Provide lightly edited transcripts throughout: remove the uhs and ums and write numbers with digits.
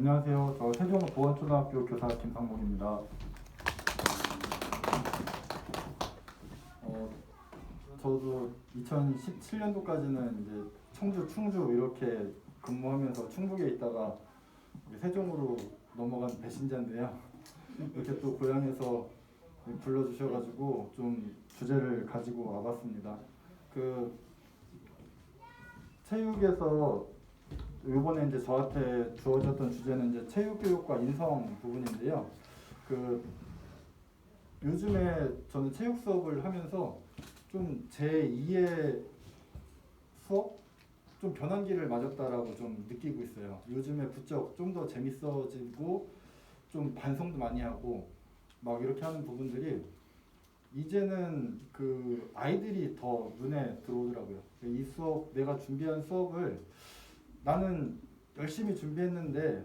안녕하세요. 저 세종보원초등학교 교사 김상목입니다. 저도 2017년도까지는 이제 청주, 충주 이렇게 근무하면서 충북에 있다가 세종으로 넘어간 배신자인데요. 이렇게 또 고향에서 불러주셔가지고 좀 주제를 가지고 와봤습니다. 체육에서 이번에 이제 저한테 주어졌던 주제는 이제 체육교육과 인성 부분인데요. 요즘에 저는 체육 수업을 하면서 좀 제2의 수업? 좀 변환기를 맞았다라고 좀 느끼고 있어요. 요즘에 부쩍 좀 더 재밌어지고 좀 반성도 많이 하고 막 이렇게 하는 부분들이 이제는 아이들이 더 눈에 들어오더라고요. 이 수업, 내가 준비한 수업을 나는 열심히 준비했는데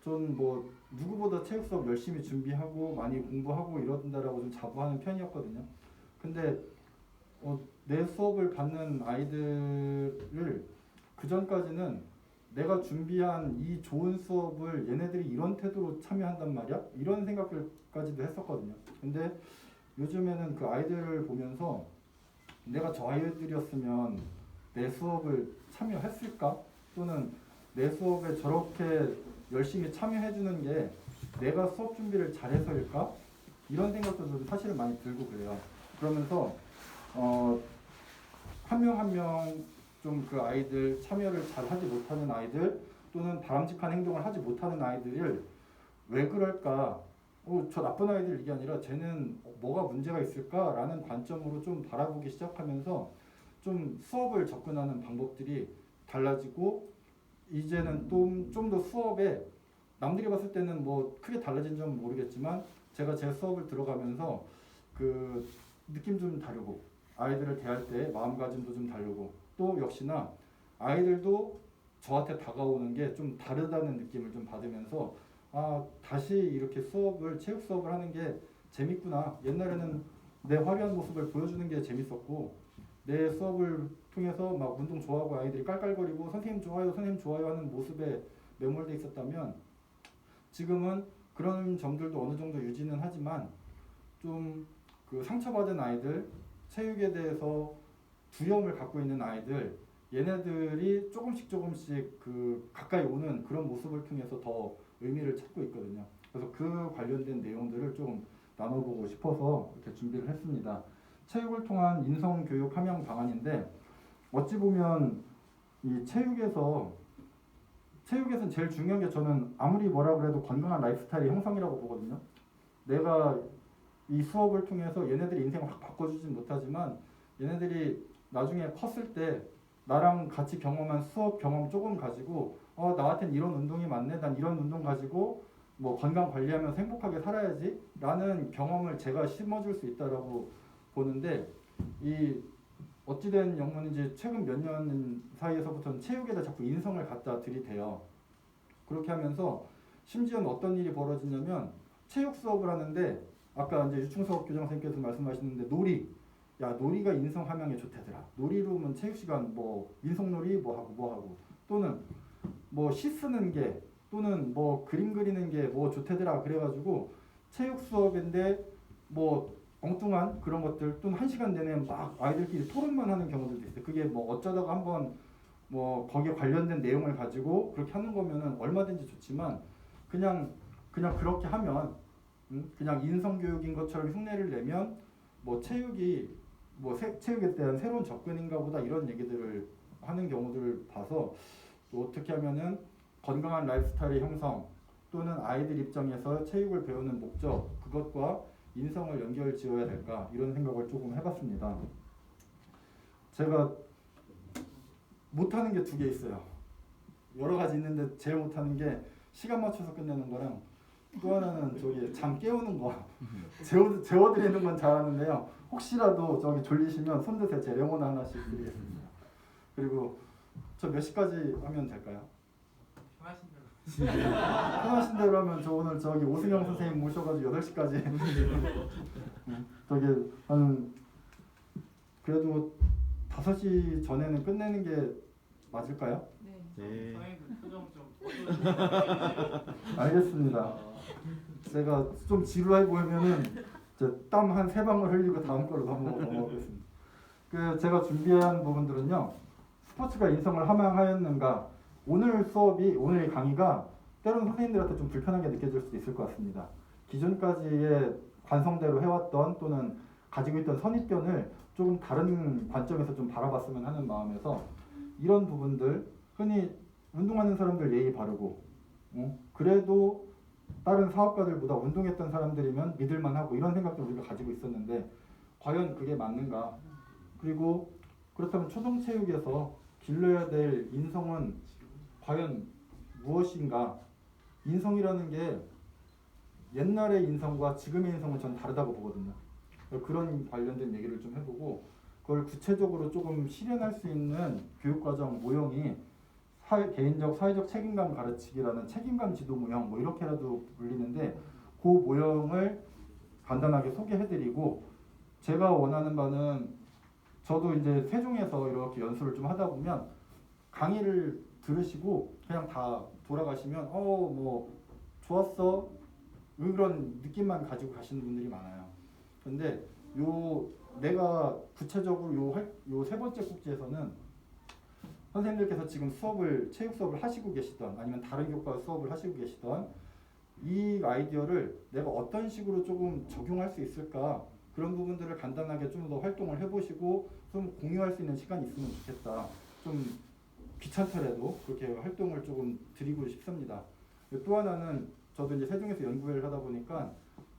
전 뭐 누구보다 체육 수업 열심히 준비하고 많이 공부하고 이런다라고 좀 자부하는 편이었거든요. 근데 내 수업을 받는 아이들을 그 전까지는 내가 준비한 이 좋은 수업을 얘네들이 이런 태도로 참여한단 말이야? 이런 생각들까지도 했었거든요. 근데 요즘에는 그 아이들을 보면서 내가 저 아이들이었으면 내 수업을 참여했을까? 또는 내 수업에 저렇게 열심히 참여해주는 게 내가 수업 준비를 잘해서일까? 이런 생각도 좀 사실은 많이 들고 그래요. 그러면서 한 명 한 명 좀 그 아이들 참여를 잘 하지 못하는 아이들 또는 바람직한 행동을 하지 못하는 아이들을 왜 그럴까? 저 나쁜 아이들 이게 아니라 쟤는 뭐가 문제가 있을까라는 관점으로 좀 바라보기 시작하면서 좀 수업을 접근하는 방법들이 달라지고 이제는 좀 더 수업에 남들이 봤을 때는 뭐 크게 달라진 점은 모르겠지만 제가 제 수업을 들어가면서 그 느낌 좀 다르고 아이들을 대할 때 마음가짐도 좀 다르고 또 역시나 아이들도 저한테 다가오는 게 좀 다르다는 느낌을 좀 받으면서 다시 이렇게 체육 수업을 하는 게 재밌구나. 옛날에는 내 화려한 모습을 보여주는 게 재밌었고 내 수업을 통해서 막 운동 좋아하고 아이들이 깔깔거리고 선생님 좋아요 하는 모습에 매몰돼 있었다면 지금은 그런 점들도 어느 정도 유지는 하지만 좀 상처받은 아이들, 체육에 대해서 두려움을 갖고 있는 아이들, 얘네들이 조금씩 가까이 오는 그런 모습을 통해서 더 의미를 찾고 있거든요. 그래서 그 관련된 내용들을 좀 나눠보고 싶어서 이렇게 준비를 했습니다. 체육을 통한 인성교육 함양 방안인데 어찌 보면 이 체육에서는 제일 중요한 게 저는 아무리 뭐라 그래도 건강한 라이프스타일의 형성이라고 보거든요. 내가 이 수업을 통해서 얘네들이 인생을 확 바꿔주진 못하지만 얘네들이 나중에 컸을 때 나랑 같이 경험한 수업 경험 조금 가지고 나한텐 이런 운동이 맞네, 난 이런 운동 가지고 뭐 건강 관리하면서 행복하게 살아야지 라는 경험을 제가 심어줄 수 있다라고 보는데 이 어찌된 영문인지 최근 몇 년 사이에서부터는 체육에다 자꾸 인성을 갖다 들이대요. 그렇게 하면서 심지어는 어떤 일이 벌어지냐면 체육 수업을 하는데 아까 이제 유충석 교장 선생님께서 말씀하시는데 놀이가 인성 함양에 좋대더라. 놀이로면 체육 시간 뭐 인성놀이 뭐 하고 또는 뭐 시 쓰는 게 또는 뭐 그림 그리는 게 뭐 좋대더라. 그래가지고 체육 수업인데 뭐 엉뚱한 그런 것들 또는 1시간 내내 막 아이들끼리 토론만 하는 경우들도 있어요. 그게 뭐 어쩌다가 한번 뭐 거기에 관련된 내용을 가지고 그렇게 하는 거면은 얼마든지 좋지만 그냥 그렇게 하면 그냥 인성교육인 것처럼 흉내를 내면 뭐 체육에 대한 새로운 접근인가 보다 이런 얘기들을 하는 경우들을 봐서 또 어떻게 하면은 건강한 라이프스타일의 형성 또는 아이들 입장에서 체육을 배우는 목적 그것과 인성을 연결 지어야 될까 이런 생각을 조금 해봤습니다. 제가 못하는 게 2개 있어요. 여러 가지 있는데 제일 못하는 게 시간 맞춰서 끝내는 거랑 또 하나는 잠 깨우는 거 재워드리는 건 잘하는데요. 혹시라도 졸리시면 손 드세요. 제 레몬 하나씩 드리겠습니다. 그리고 저 몇 시까지 하면 될까요? 편하신 대로 하면 저 오늘 오승영 선생님 모셔가지고 8시까지 그래도 5시 전에는 끝내는 게 맞을까요? 네. 선생님들 표정 좀 알겠습니다. 제가 좀 지루해 보이면은 땀 한 3방울 흘리고 다음 걸로 넘어가겠습니다. 제가 준비한 부분들은요. 스포츠가 인성을 함양하였는가. 오늘 강의가 때로는 선생님들한테 좀 불편하게 느껴질 수도 있을 것 같습니다. 기존까지의 관성대로 해왔던 또는 가지고 있던 선입견을 조금 다른 관점에서 좀 바라봤으면 하는 마음에서 이런 부분들, 흔히 운동하는 사람들 예의 바르고 그래도 다른 사업가들보다 운동했던 사람들이면 믿을만하고 이런 생각도 우리가 가지고 있었는데 과연 그게 맞는가? 그리고 그렇다면 초등체육에서 길러야 될 인성은 과연 무엇인가? 인성이라는 게 옛날의 인성과 지금의 인성은 전 다르다고 보거든요. 그런 관련된 얘기를 좀 해보고 그걸 구체적으로 조금 실현할 수 있는 교육과정 모형이 개인적 사회적 책임감 가르치기라는 책임감 지도 모형 뭐 이렇게라도 불리는데 그 모형을 간단하게 소개해드리고 제가 원하는 바는 저도 이제 세종에서 이렇게 연수를 좀 하다 보면 강의를 들으시고 그냥 다 돌아가시면 뭐 좋았어 그런 느낌만 가지고 가시는 분들이 많아요. 근데 내가 구체적으로 요 3번째 국지에서는 선생님들께서 지금 체육 수업을 하시고 계시던 아니면 다른 교과 수업을 하시고 계시던 이 아이디어를 내가 어떤 식으로 조금 적용할 수 있을까 그런 부분들을 간단하게 좀 더 활동을 해보시고 좀 공유할 수 있는 시간이 있으면 좋겠다. 좀 귀찮더라도 그렇게 활동을 조금 드리고 싶습니다. 또 하나는 저도 이제 세종에서 연구회를 하다 보니까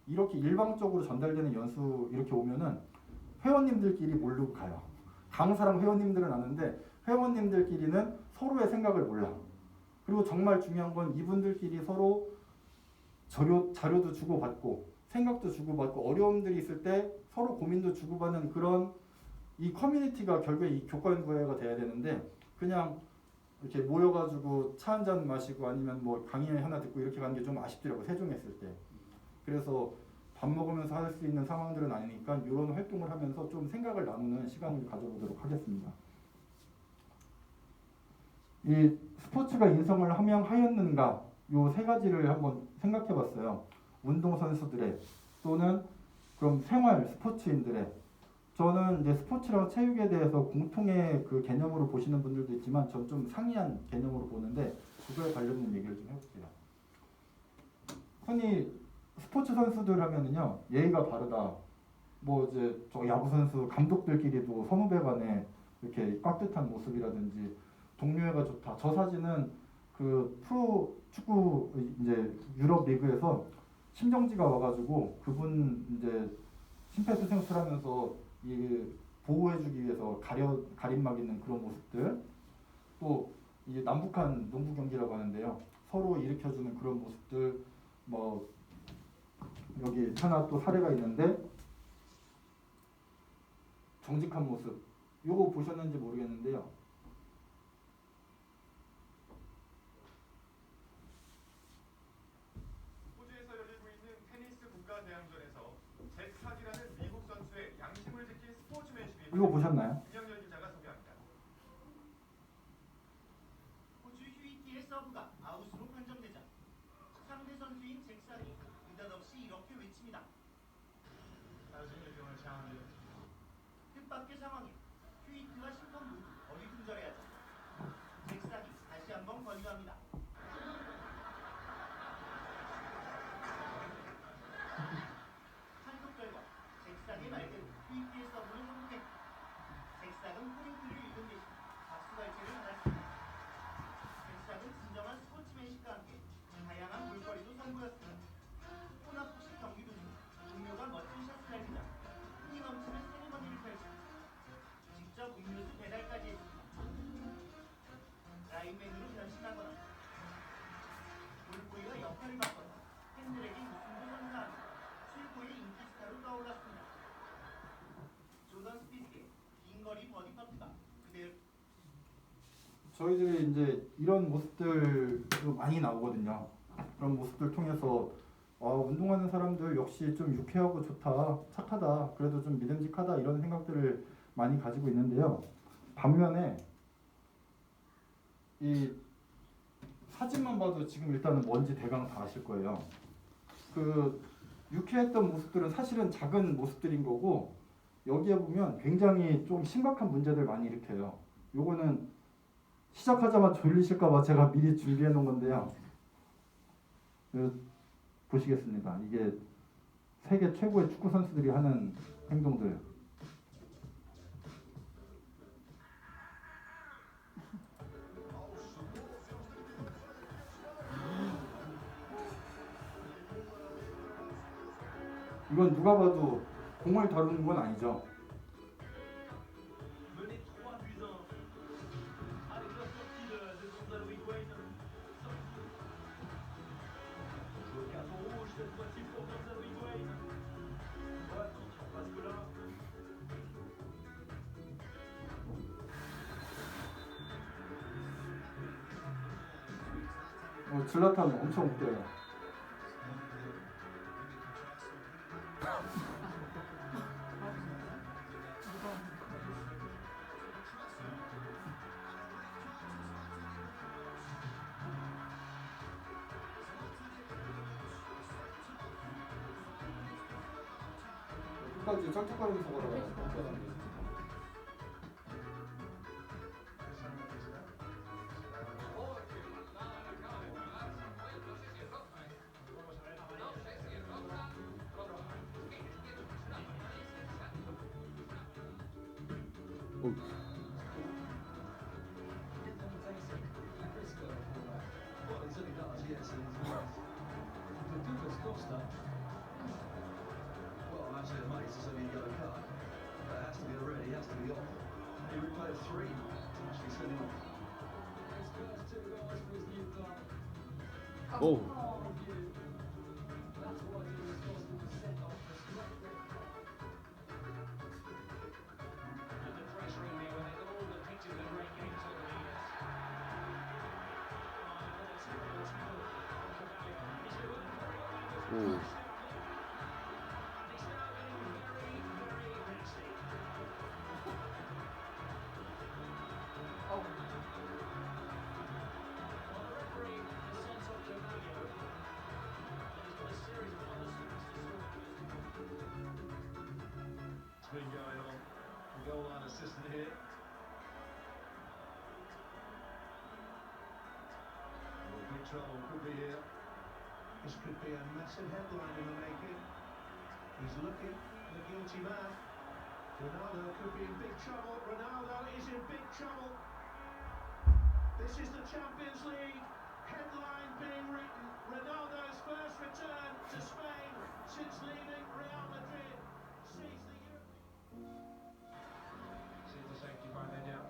이렇게 일방적으로 전달되는 연수 이렇게 오면은 회원님들끼리 모르고 가요. 강사랑 회원님들은 아는데 회원님들끼리는 서로의 생각을 몰라. 그리고 정말 중요한 건 이분들끼리 서로 자료도 주고받고 생각도 주고받고 어려움들이 있을 때 서로 고민도 주고받는 그런 이 커뮤니티가 결국에 이 교과연구회가 돼야 되는데 그냥 이렇게 모여가지고 차 한잔 마시고 아니면 뭐 강의 하나 듣고 이렇게 가는 게 좀 아쉽더라고 세종했을 때. 그래서 밥 먹으면서 할 수 있는 상황들은 아니니까 이런 활동을 하면서 좀 생각을 나누는 시간을 가져보도록 하겠습니다. 이 스포츠가 인성을 함양하였는가 요 3가지를 한번 생각해봤어요. 운동선수들의 또는 그럼 생활 스포츠인들의 저는 이제 스포츠랑 체육에 대해서 공통의 그 개념으로 보시는 분들도 있지만 전 좀 상이한 개념으로 보는데 그거에 관련된 얘기를 좀 해볼게요. 흔히 스포츠 선수들 하면은요 예의가 바르다. 뭐 이제 저 야구 선수 감독들끼리도 선후배 간에 이렇게 깍듯한 모습이라든지 동료애가 좋다. 저 사진은 그 프로 축구 이제 유럽 리그에서 심정지가 와가지고 그분 이제 심폐소생술하면서 이 보호해주기 위해서 가림막 있는 그런 모습들 또 이 남북한 농구 경기라고 하는데요. 서로 일으켜주는 그런 모습들 뭐 여기 하나 또 사례가 있는데 정직한 모습 요거 보셨는지 모르겠는데요. 호주에서 열리고 있는 테니스 국가대항전에서 잭삭이라는 미국 선수의 양심을 지킨 스포츠맨십이 이거 보셨나요? 김영렬 기자가 소개합니다. 호주 휴이티의 서브가 아웃으로 판정되자 상대 선수인 잭삭이 느닷없이 이렇게 외칩니다. 뜻밖의 상황에 휴이티와 심판 모두 어리둥절해하자 잭삭이 다시 한번 권유합니다. 판독 결과 잭삭의 말대로 휴이티의 서브는 성공했다. 잭삭은 포인트를 잃은 대신 박수갈채를 받았습니다. 잭삭은 진정한 스포츠맨십과 함께 다양한 볼거리도 선보였습니다. 혼합복식 경기 도중 동료가 멋진 샷을 날리자 흥이 넘치는 세리머니를 펼치고 직접 음료수 배달까지 했습니다. 라인맨으로 변신하거나 볼보이와 역할을 바꿔서 팬들에게 웃음도 선사하며 최고의 인기 스타로 떠올랐습니다. 조던 스피드의 긴 거리 버디 퍼트가 그대로 저희들이 이제 이런 모습들도 많이 나오거든요. 그런 모습들 통해서 운동하는 사람들 역시 좀 유쾌하고 좋다, 착하다, 그래도 좀 믿음직하다 이런 생각들을 많이 가지고 있는데요. 반면에 이 사진만 봐도 지금 일단은 뭔지 대강 다 아실 거예요. 그 유쾌했던 모습들은 사실은 작은 모습들인 거고 여기에 보면 굉장히 좀 심각한 문제들 많이 일으켜요. 요거는 시작하자마자 졸리실까봐 제가 미리 준비해 놓은 건데요. 보시겠습니다. 이게 세계 최고의 축구 선수들이 하는 행동들. 이건 누가 봐도 공을 다루는 건 아니죠. Mené 3 buts 1 avec la sortie de Gonzalo Higuaín. Joueur carton rouge cette fois-ci pour Gonzalo Higuaín. Ouais, attention parce que là. 질라탄 엄청 웃겨요. 끝까지 쩔뚝거리면서 걸어가요. Well, he certainly does, yes. And for Douglas Costa, well, actually, the mate, it's only a yellow card. That has to be a red, he has to be off. He replay of 3 to actually send him off. His first 2 goals for his new club. Oh. That's why Douglas Costa was sent off for straight red. The pressure in there when they got all the pictures of the great games over the years. 오. It's been going on. The goal line assistant here. Big trouble could be here. This could be a massive headline in the making. He's looking, the guilty man. Ronaldo could be in big trouble. Ronaldo is in big trouble. This is the Champions League. Headline being written. Ronaldo's first return to Spain since leaving Real Madrid. Sees the Sees the safety by then now.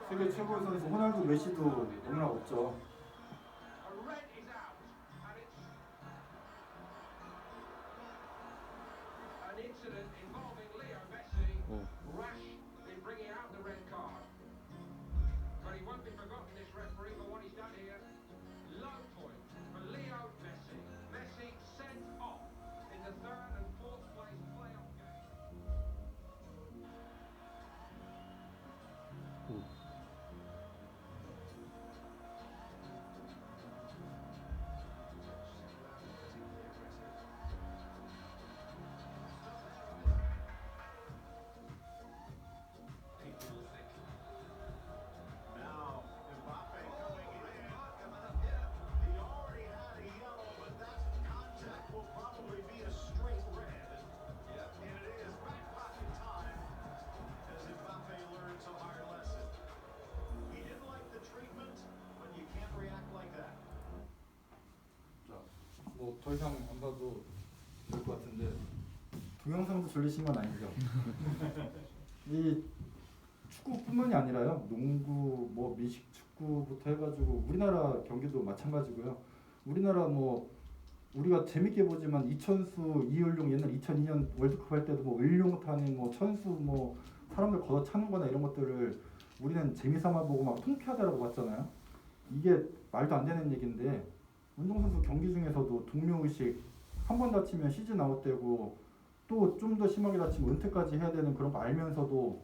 세계 최고의 선수 호날두 메시도 너무나 없죠. A red is out, and it's an incident involving Leo Messi, rash in bringing out the red card. But he won't be forgotten, this referee, for what he's done here. Low point for Leo Messi. Messi sent off in the 3rd and 4th place playoff game. Now, Mbappe going in. He already had a yellow, but that contact will probably be a straight red. Yep, and it is back pocket time as Mbappe learns a hard lesson. He didn't like the treatment, but you can't react like that. 자, 뭐 더 이상 안 봐도 될 것 같은데 동영상도 졸리신 건 아니죠? 이 축구뿐만이 아니라요. 농구, 뭐 미식 축구부터 해가지고 우리나라 경기도 마찬가지고요. 우리나라 뭐 우리가 재밌게 보지만 이천수, 이을용 옛날 2002년 월드컵 할 때도 뭐 을룡탄에 뭐 천수 뭐 사람들 걷어 차는거나 이런 것들을 우리는 재미삼아 보고 막 통쾌하다라고 봤잖아요. 이게 말도 안 되는 얘기인데 운동선수 경기 중에서도 동료의식 한 번 다치면 시즌 아웃되고 또 좀 더 심하게 다치면 은퇴까지 해야 되는 그런 거 알면서도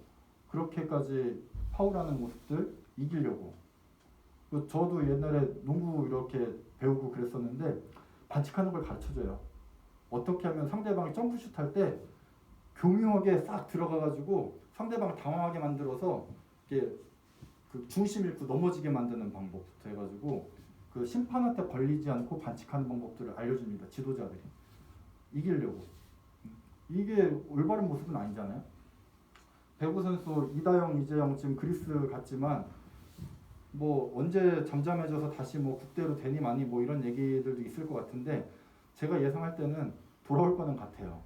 그렇게까지 파울하는 모습들 이기려고. 저도 옛날에 농구 이렇게 배우고 그랬었는데 반칙하는 걸 가르쳐줘요. 어떻게 하면 상대방이 점프슛 할 때 교묘하게 싹 들어가가지고 상대방을 당황하게 만들어서 이렇게 그 중심 잃고 넘어지게 만드는 방법부터 해가지고 그 심판한테 걸리지 않고 반칙하는 방법들을 알려줍니다. 지도자들이. 이기려고. 이게 올바른 모습은 아니잖아요. 배구 선수 이다영, 이재영 지금 그리스 갔지만 뭐 언제 잠잠해져서 다시 뭐 국대로 되니 마니 뭐 이런 얘기들도 있을 것 같은데 제가 예상할 때는 돌아올 거는 같아요.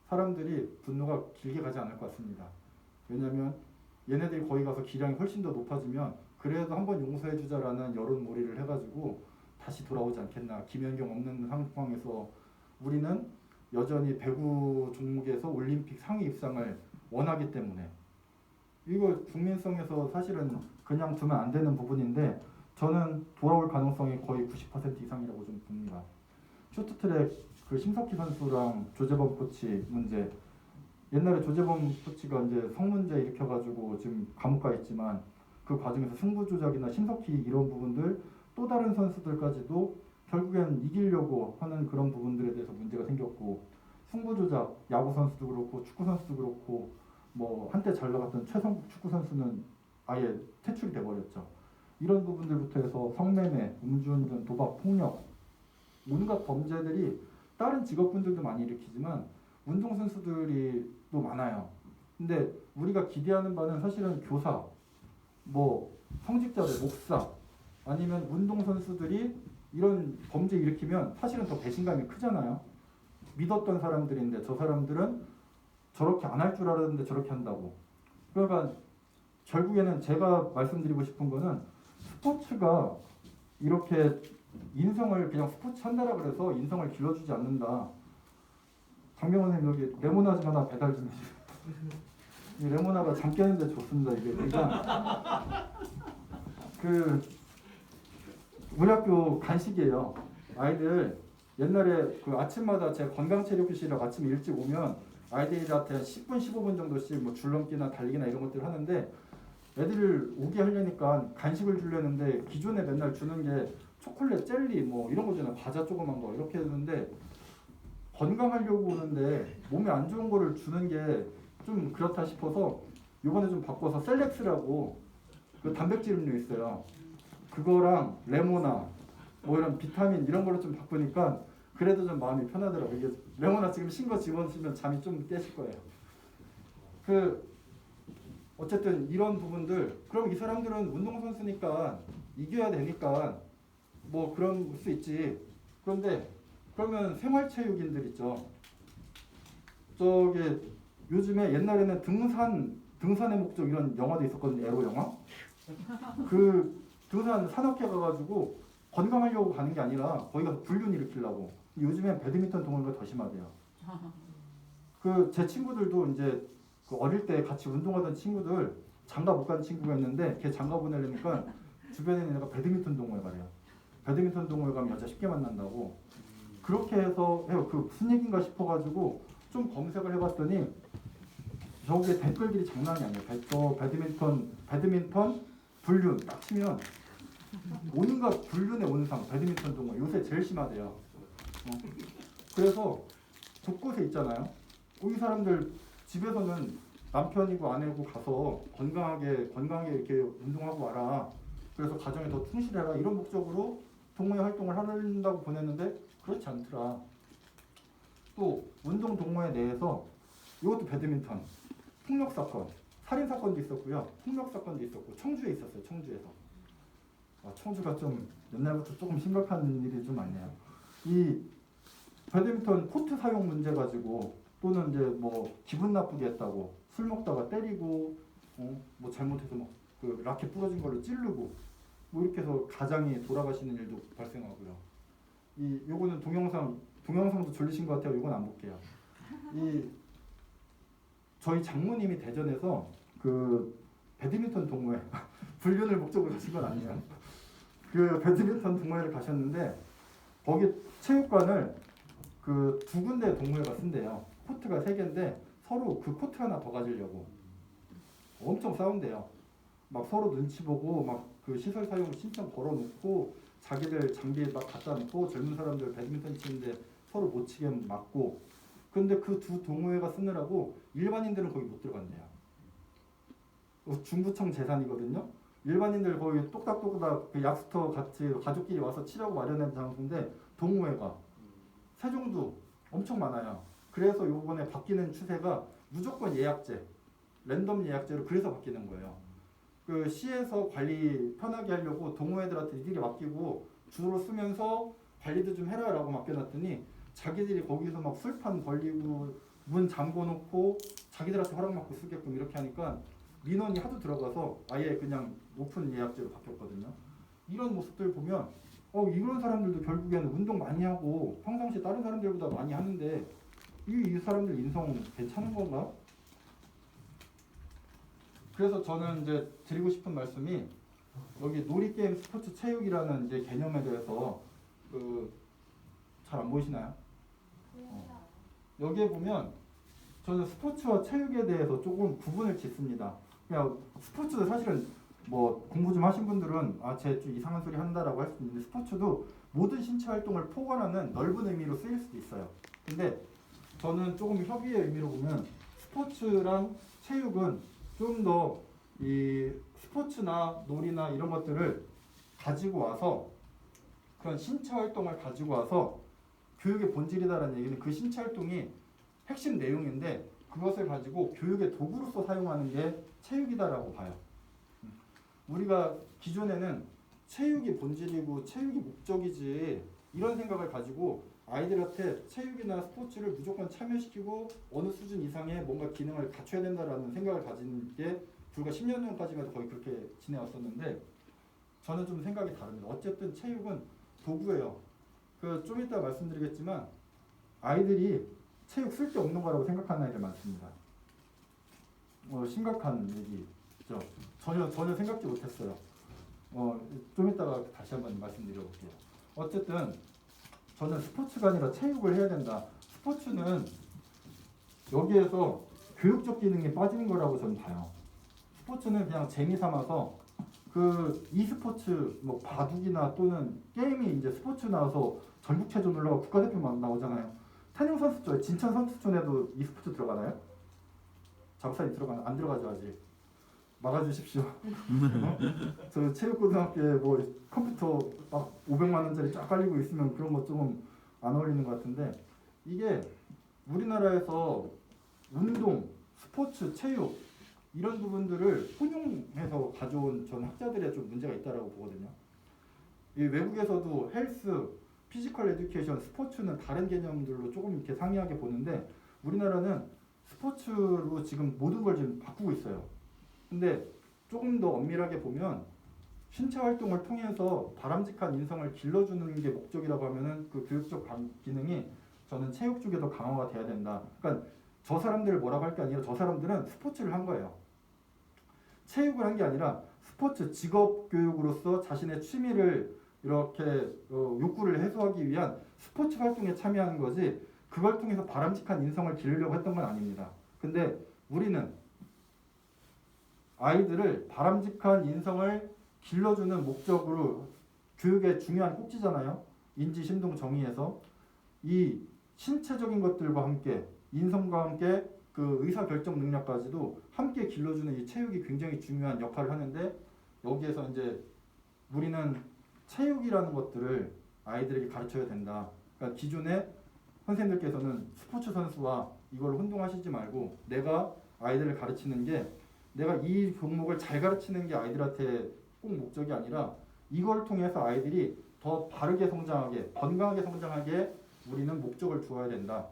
사람들이 분노가 길게 가지 않을 것 같습니다. 왜냐하면 얘네들이 거기 가서 기량이 훨씬 더 높아지면 그래도 한번 용서해주자라는 여론몰이를 해가지고 다시 돌아오지 않겠나. 김연경 없는 상황에서 우리는 여전히 배구 종목에서 올림픽 상위 입상을 원하기 때문에 이거 국민성에서 사실은 그냥 두면 안 되는 부분인데 저는 돌아올 가능성이 거의 90% 이상이라고 좀 봅니다. 쇼트트랙 그 심석희 선수랑 조재범 코치 문제, 옛날에 조재범 코치가 이제 성문제 일으켜가지고 지금 감옥 가 있지만 그 과정에서 승부 조작이나 심석희 이런 부분들 또 다른 선수들까지도 결국엔 이기려고 하는 그런 부분들에 대해서 문제가 생겼고 승부 조작 야구 선수도 그렇고 축구 선수도 그렇고 뭐 한때 잘 나갔던 최성국 축구 선수는 아예 퇴출이 돼버렸죠. 이런 부분들부터 해서 성매매, 음주운전, 도박, 폭력 온갖 범죄들이 다른 직업군들도 많이 일으키지만 운동선수들이 또 많아요. 근데 우리가 기대하는 바는 사실은 교사, 뭐 성직자들, 목사 아니면 운동선수들이 이런 범죄 일으키면 사실은 더 배신감이 크잖아요. 믿었던 사람들인데 저 사람들은 저렇게 안 할 줄 알았는데 저렇게 한다고. 그러니까 결국에는 제가 말씀드리고 싶은 거는 스포츠가 이렇게 인성을 그냥 스포츠 한다라 그래서 인성을 길러주지 않는다. 장병원 선생님 여기 레모나 좀 하나 배달 좀 해주세요. 이 레모나가 잠 깨는데 좋습니다. 이게 그러니까 그 우리 학교 간식이에요. 아이들 옛날에 그 아침마다 제 건강체육교실이라고 아침에 일찍 오면 아이들한테 한 10분 15분 정도씩 뭐 줄넘기나 달리기나 이런 것들을 하는데 애들을 오게 하려니까 간식을 주려는데 기존에 맨날 주는 게 초콜릿, 젤리 뭐 이런 거잖아요. 과자 조그만 거 이렇게 했는데 건강하려고 오는데 몸에 안 좋은 거를 주는 게 좀 그렇다 싶어서 이번에 좀 바꿔서 셀렉스라고 그 단백질 음료 있어요. 그거랑 레모나 뭐 이런 비타민 이런 걸로 좀 바꾸니까 그래도 좀 마음이 편하더라고요. 이게 레모나 지금 신 거 집어드시면 잠이 좀 깨실 거예요. 그 어쨌든 이런 부분들 그럼 이 사람들은 운동선수니까 이겨야 되니까 뭐 그런 수 있지. 그런데 그러면 생활체육인들 있죠. 저게 요즘에 옛날에는 등산의 목적 이런 영화도 있었거든요. 에로 영화. 그 등산 산악회 가가지고 건강하려고 가는 게 아니라 거기 가서 불륜 일으키려고. 요즘엔 배드민턴 동호회가 더 심하대요. 그 제 친구들도 이제 그 어릴 때 같이 운동하던 친구들 장가 못 간 친구가 있는데 걔 장가 보내려니까 주변에 있는 애가 배드민턴 동호회 가래요. 배드민턴 동호회 가면 여자 쉽게 만난다고. 그렇게 해서 해요. 그 무슨 얘기인가 싶어가지고 좀 검색을 해봤더니 저게 댓글들이 장난이 아니에요. 배드민턴 불륜 딱 치면 온갖 불륜의 온상 배드민턴 동호회 요새 제일 심하대요. 그래서 곳곳에 있잖아요. 이 사람들 집에서는 남편이고 아내고 가서 건강하게 이렇게 운동하고 와라. 그래서 가정에 더 충실해라. 이런 목적으로 동호회 활동을 한다고 보냈는데 그렇지 않더라. 또 운동 동호회 내에서 이것도 배드민턴 폭력 사건, 살인 사건도 있었고요. 폭력 사건도 있었고 청주에 있었어요. 청주에서. 청주가 좀 옛날부터 조금 심각한 일이 좀 많네요. 이 배드민턴 코트 사용 문제 가지고 또는 이제 뭐 기분 나쁘게 했다고 술 먹다가 때리고 뭐 잘못해서 뭐 그 라켓 부러진 걸로 찌르고 뭐 이렇게 해서 가장이 돌아가시는 일도 발생하고요. 요거는 동영상도 졸리신 것 같아요. 요건 안 볼게요. 저희 장모님이 대전에서 그 배드민턴 동호회 불륜을 목적으로 가신 건 아니에요. 그 배드민턴 동호회를 가셨는데 거기 체육관을 그 2군데 동호회가 쓴대요. 코트가 3개인데 서로 그 코트 하나 더 가지려고 엄청 싸운대요. 막 서로 눈치 보고 막 그 시설 사용 신청 걸어놓고 자기들 장비 막 갖다 놓고 젊은 사람들 배드민턴 치는데 서로 못 치게 막고. 근데 그 두 동호회가 쓰느라고 일반인들은 거기 못 들어간대요. 중구청 재산이거든요. 일반인들 거기 똑딱똑딱 그 약수터 같이 가족끼리 와서 치라고 마련한 장소인데 동호회가 세종도 엄청 많아요. 그래서 요번에 바뀌는 추세가 무조건 예약제, 랜덤 예약제로 그래서 바뀌는 거예요. 그 시에서 관리 편하게 하려고 동호회들한테 니들이 맡기고 주로 쓰면서 관리도 좀 해라라고 맡겨놨더니 자기들이 거기서 막 술판 벌리고 문 잠궈놓고 자기들한테 허락받고 쓰게끔 이렇게 하니까 민원이 하도 들어가서 아예 그냥 오픈 예약제로 바뀌었거든요. 이런 모습들 보면 이런 사람들도 결국에는 운동 많이 하고 평상시 다른 사람들보다 많이 하는데 이 사람들 인성 괜찮은 건가? 그래서 저는 이제 드리고 싶은 말씀이 여기 놀이게임 스포츠 체육이라는 이제 개념에 대해서 잘 안 보이시나요? 여기에 보면 저는 스포츠와 체육에 대해서 조금 구분을 짓습니다. 그냥 스포츠도 사실은 뭐 공부 좀 하신 분들은 쟤 좀 이상한 소리 한다라고 할 수 있는데 스포츠도 모든 신체 활동을 포괄하는 넓은 의미로 쓰일 수도 있어요. 근데 저는 조금 협의의 의미로 보면 스포츠랑 체육은 좀 더 이 스포츠나 놀이나 이런 것들을 가지고 와서 그런 신체 활동을 가지고 와서 교육의 본질이다라는 얘기는 그 신체 활동이 핵심 내용인데 그것을 가지고 교육의 도구로서 사용하는 게 체육이다라고 봐요. 우리가 기존에는 체육이 본질이고 체육이 목적이지 이런 생각을 가지고 아이들한테 체육이나 스포츠를 무조건 참여시키고 어느 수준 이상의 뭔가 기능을 갖춰야 된다라는 생각을 가진 게 불과 10년 전까지만 해도 거의 그렇게 지내왔었는데 저는 좀 생각이 다릅니다. 어쨌든 체육은 도구예요. 좀 이따 말씀드리겠지만 아이들이 체육 쓸데없는 거라고 생각하는 아이들 많습니다. 심각한 얘기죠. 전혀 생각지 못했어요. 좀 이따가 다시 한번 말씀드려볼게요. 어쨌든 저는 스포츠가 아니라 체육을 해야 된다. 스포츠는 여기에서 교육적 기능이 빠지는 거라고 저는 봐요. 스포츠는 그냥 재미 삼아서 그 e스포츠 뭐 바둑이나 또는 게임이 이제 스포츠 나와서 전국체전 올라가 국가대표만 나오잖아요. 태릉 선수촌, 진천 선수촌에도 e스포츠 들어가나요? 작사님 들어가나? 안 들어가죠 아직. 막아주십시오. 저 체육고등학교에 뭐 컴퓨터 막 500만 원짜리 쫙 깔리고 있으면 그런 거 좀 안 어울리는 것 같은데 이게 우리나라에서 운동, 스포츠, 체육 이런 부분들을 혼용해서 가져온 전 학자들의 좀 문제가 있다라고 보거든요. 이 외국에서도 헬스, 피지컬 에듀케이션, 스포츠는 다른 개념들로 조금 이렇게 상이하게 보는데 우리나라는 스포츠로 지금 모든 걸 지금 바꾸고 있어요. 근데 조금 더 엄밀하게 보면 신체 활동을 통해서 바람직한 인성을 길러주는 게 목적이라고 하면은 그 교육적 기능이 저는 체육 쪽에 더 강화가 돼야 된다. 그러니까 저 사람들을 뭐라고 할 게 아니라 저 사람들은 스포츠를 한 거예요. 체육을 한 게 아니라 스포츠 직업 교육으로서 자신의 취미를 이렇게 욕구를 해소하기 위한 스포츠 활동에 참여하는 거지 그걸 통해서 바람직한 인성을 기르려고 했던 건 아닙니다. 근데 우리는 아이들을 바람직한 인성을 길러주는 목적으로 교육의 중요한 꼭지잖아요. 인지, 심동, 정의에서 이 신체적인 것들과 함께 인성과 함께 그 의사결정 능력까지도 함께 길러주는 이 체육이 굉장히 중요한 역할을 하는데 여기에서 이제 우리는 체육이라는 것들을 아이들에게 가르쳐야 된다. 그러니까 기존에 선생님들께서는 스포츠 선수와 이걸 혼동하시지 말고 내가 아이들을 가르치는 게 내가 이 종목을 잘 가르치는 게 아이들한테 꼭 목적이 아니라 이걸 통해서 아이들이 더 바르게 성장하게 건강하게 성장하게 우리는 목적을 두어야 된다.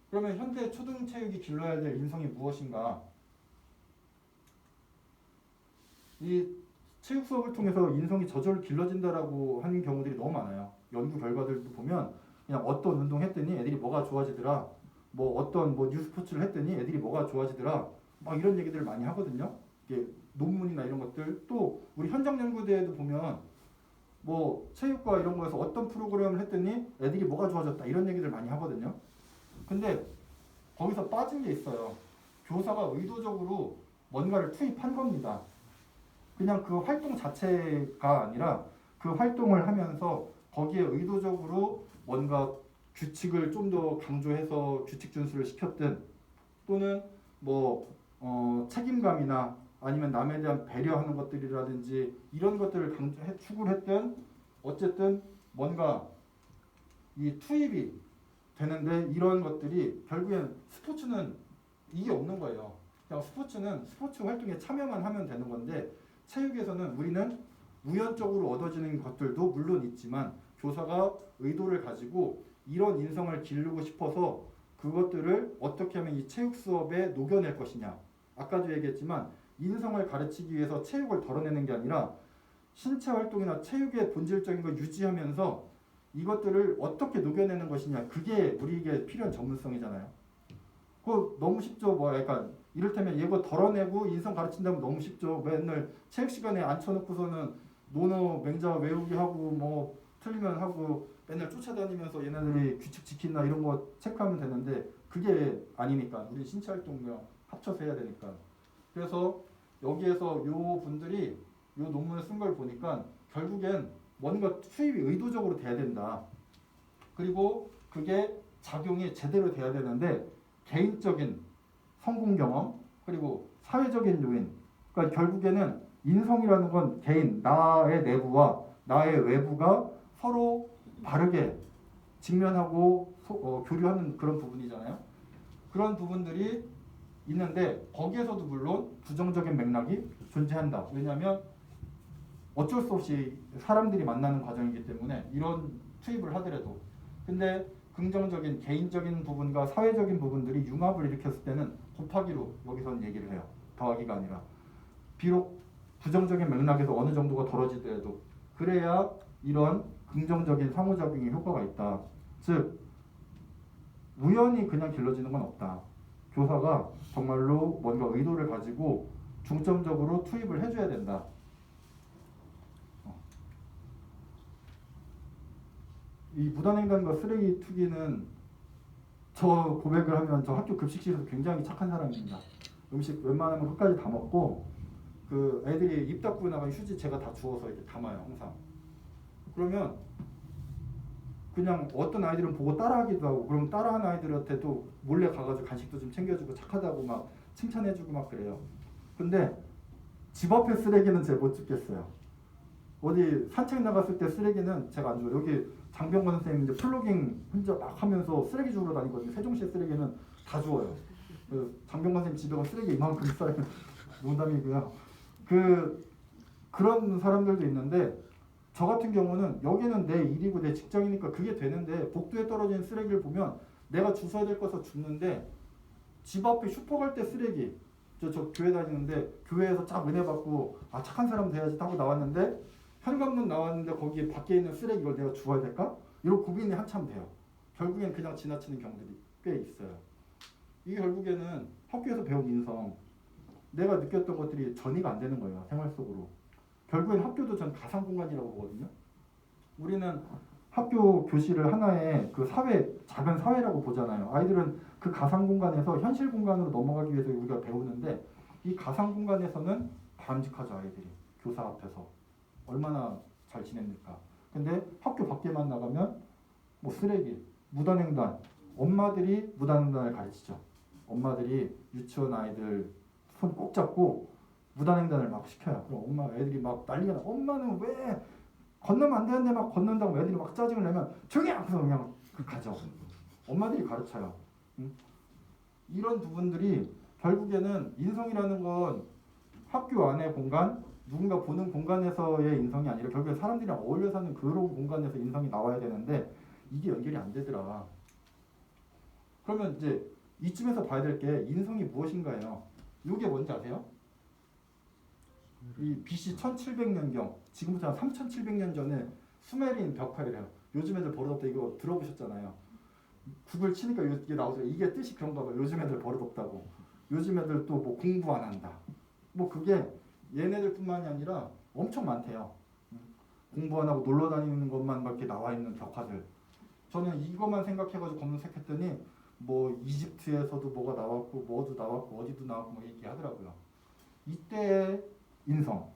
그러면 현대 초등체육이 길러야 될 인성이 무엇인가? 이 체육 수업을 통해서 인성이 저절로 길러진다라고 하는 경우들이 너무 많아요. 연구 결과들도 보면 그냥 어떤 운동 했더니 애들이 뭐가 좋아지더라. 뭐 어떤 뉴스포츠를 했더니 애들이 뭐가 좋아지더라. 막 이런 얘기들을 많이 하거든요. 이게 논문이나 이런 것들 또 우리 현장 연구대에도 보면 뭐 체육과 이런 거에서 어떤 프로그램을 했더니 애들이 뭐가 좋아졌다 이런 얘기들 많이 하거든요. 근데 거기서 빠진 게 있어요. 교사가 의도적으로 뭔가를 투입한 겁니다. 그냥 그 활동 자체가 아니라 그 활동을 하면서 거기에 의도적으로 뭔가 규칙을 좀 더 강조해서 규칙 준수를 시켰든 또는 뭐 책임감이나 아니면 남에 대한 배려하는 것들이라든지 이런 것들을 추구를 했든 어쨌든 뭔가 이 투입이 되는데 이런 것들이 결국엔 스포츠는 이게 없는 거예요. 그냥 스포츠는 스포츠 활동에 참여만 하면 되는 건데 체육에서는 우리는 우연적으로 얻어지는 것들도 물론 있지만 교사가 의도를 가지고 이런 인성을 기르고 싶어서 그것들을 어떻게 하면 이 체육 수업에 녹여낼 것이냐. 아까도 얘기했지만 인성을 가르치기 위해서 체육을 덜어내는 게 아니라 신체 활동이나 체육의 본질적인 걸 유지하면서 이것들을 어떻게 녹여내는 것이냐. 그게 우리에게 필요한 전문성이잖아요. 그거 너무 쉽죠. 그러니까 이를테면 이거 덜어내고 인성 가르친다면 너무 쉽죠. 맨날 체육 시간에 앉혀놓고서는 논어 맹자 외우기 하고 뭐 틀리면 하고 맨날 쫓아다니면서 얘네들이 규칙 지키나 이런 거 체크하면 되는데 그게 아니니까 우리 신체 활동과 합쳐서 해야 되니까. 그래서 여기에서 요 분들이 요 논문을 쓴 걸 보니까 결국엔 뭔가 수입이 의도적으로 돼야 된다. 그리고 그게 작용이 제대로 돼야 되는데 개인적인 성공 경험 그리고 사회적인 요인. 그러니까 결국에는 인성이라는 건 개인 나의 내부와 나의 외부가 서로 바르게 직면하고 교류하는 그런 부분이잖아요. 그런 부분들이 있는데 거기에서도 물론 부정적인 맥락이 존재한다. 왜냐하면 어쩔 수 없이 사람들이 만나는 과정이기 때문에 이런 투입을 하더라도 근데 긍정적인 개인적인 부분과 사회적인 부분들이 융합을 일으켰을 때는 곱하기로 여기서는 얘기를 해요. 더하기가 아니라 비록 부정적인 맥락에서 어느 정도가 덜어지더라도 그래야 이런 긍정적인 상호작용의 효과가 있다. 즉 우연히 그냥 길러지는 건 없다. 교사가 정말로 뭔가 의도를 가지고 중점적으로 투입을 해줘야 된다. 이 무단횡단과 쓰레기 투기는 저 고백을 하면 저 학교 급식실에서 굉장히 착한 사람입니다. 음식 웬만하면 끝까지 다 먹고 그 애들이 입 닫고 나간 휴지 제가 다 주워서 이렇게 담아요 항상. 그러면 그냥 어떤 아이들은 보고 따라하기도 하고 그럼 따라하는 아이들한테도 몰래 가가지고 간식도 좀 챙겨주고 착하다고 막 칭찬해주고 막 그래요. 근데 집 앞에 쓰레기는 제가 못 줍겠어요. 어디 산책 나갔을 때 쓰레기는 제가 안 줘요. 여기 장병건 선생님 이제 플로깅 혼자 막 하면서 쓰레기 주우러 다니거든요. 세종시 쓰레기는 다 주워요. 그 장병건 선생님 집에 가면 쓰레기 이만큼 쌓여 농담이고요. 그런 사람들도 있는데 저 같은 경우는 여기는 내 일이고 내 직장이니까 그게 되는데 복도에 떨어진 쓰레기를 보면 내가 주워야 될 것을 줍는데 집 앞에 슈퍼 갈 때 쓰레기 저 교회 다니는데 교회에서 쫙 은혜 받고 아 착한 사람 돼야지 하고 나왔는데 현관문 나왔는데 거기에 밖에 있는 쓰레기 이걸 내가 주워야 될까? 이런 고민이 한참 돼요. 결국엔 그냥 지나치는 경우들이 꽤 있어요. 이게 결국에는 학교에서 배운 인성 내가 느꼈던 것들이 전이가 안 되는 거예요. 생활 속으로. 결국엔 학교도 전 가상 공간이라고 보거든요. 우리는 학교 교실을 하나의 그 사회, 작은 사회라고 보잖아요. 아이들은 그 가상 공간에서 현실 공간으로 넘어가기 위해서 우리가 배우는데 이 가상 공간에서는 바람직하죠. 아이들이 교사 앞에서 얼마나 잘 지냅니까? 근데 학교 밖에만 나가면 뭐 쓰레기, 무단횡단, 엄마들이 무단횡단을 가르치죠. 엄마들이 유치원 아이들 손 꼭 잡고 무단횡단을 막 시켜요. 그럼 엄마 애들이 막 난리가 나. 엄마는 왜 건너면 안 되는데 막 건넌다고 애들이 막 짜증을 내면 조용히 하고서 그냥 가죠. 엄마들이 가르쳐요. 응? 이런 부분들이 결국에는 인성이라는 건 학교 안의 공간, 누군가 보는 공간에서의 인성이 아니라 결국에 사람들이랑 어울려 사는 그런 공간에서 인성이 나와야 되는데 이게 연결이 안 되더라. 그러면 이제 이쯤에서 봐야 될 게 인성이 무엇인가요? 이게 뭔지 아세요? 이 BC 1700년경 지금부터 한 3700년 전에 수메르인 벽화래요. 요즘 애들 버릇없다 이거 들어보셨잖아요. 구글 치니까 이게 나오더라고요. 이게 뜻이 그런가 봐요. 요즘 애들 버릇없다고. 요즘 애들 또 뭐 공부 안 한다. 뭐 그게 얘네들뿐만이 아니라 엄청 많대요. 공부 안 하고 놀러 다니는 것만 막 이렇게 나와 있는 벽화들. 저는 이것만 생각해가지고 검색했더니 뭐 이집트에서도 뭐가 나왔고 뭐도 나왔고 어디도 나왔고 뭐 얘기하더라고요. 이때의 인성.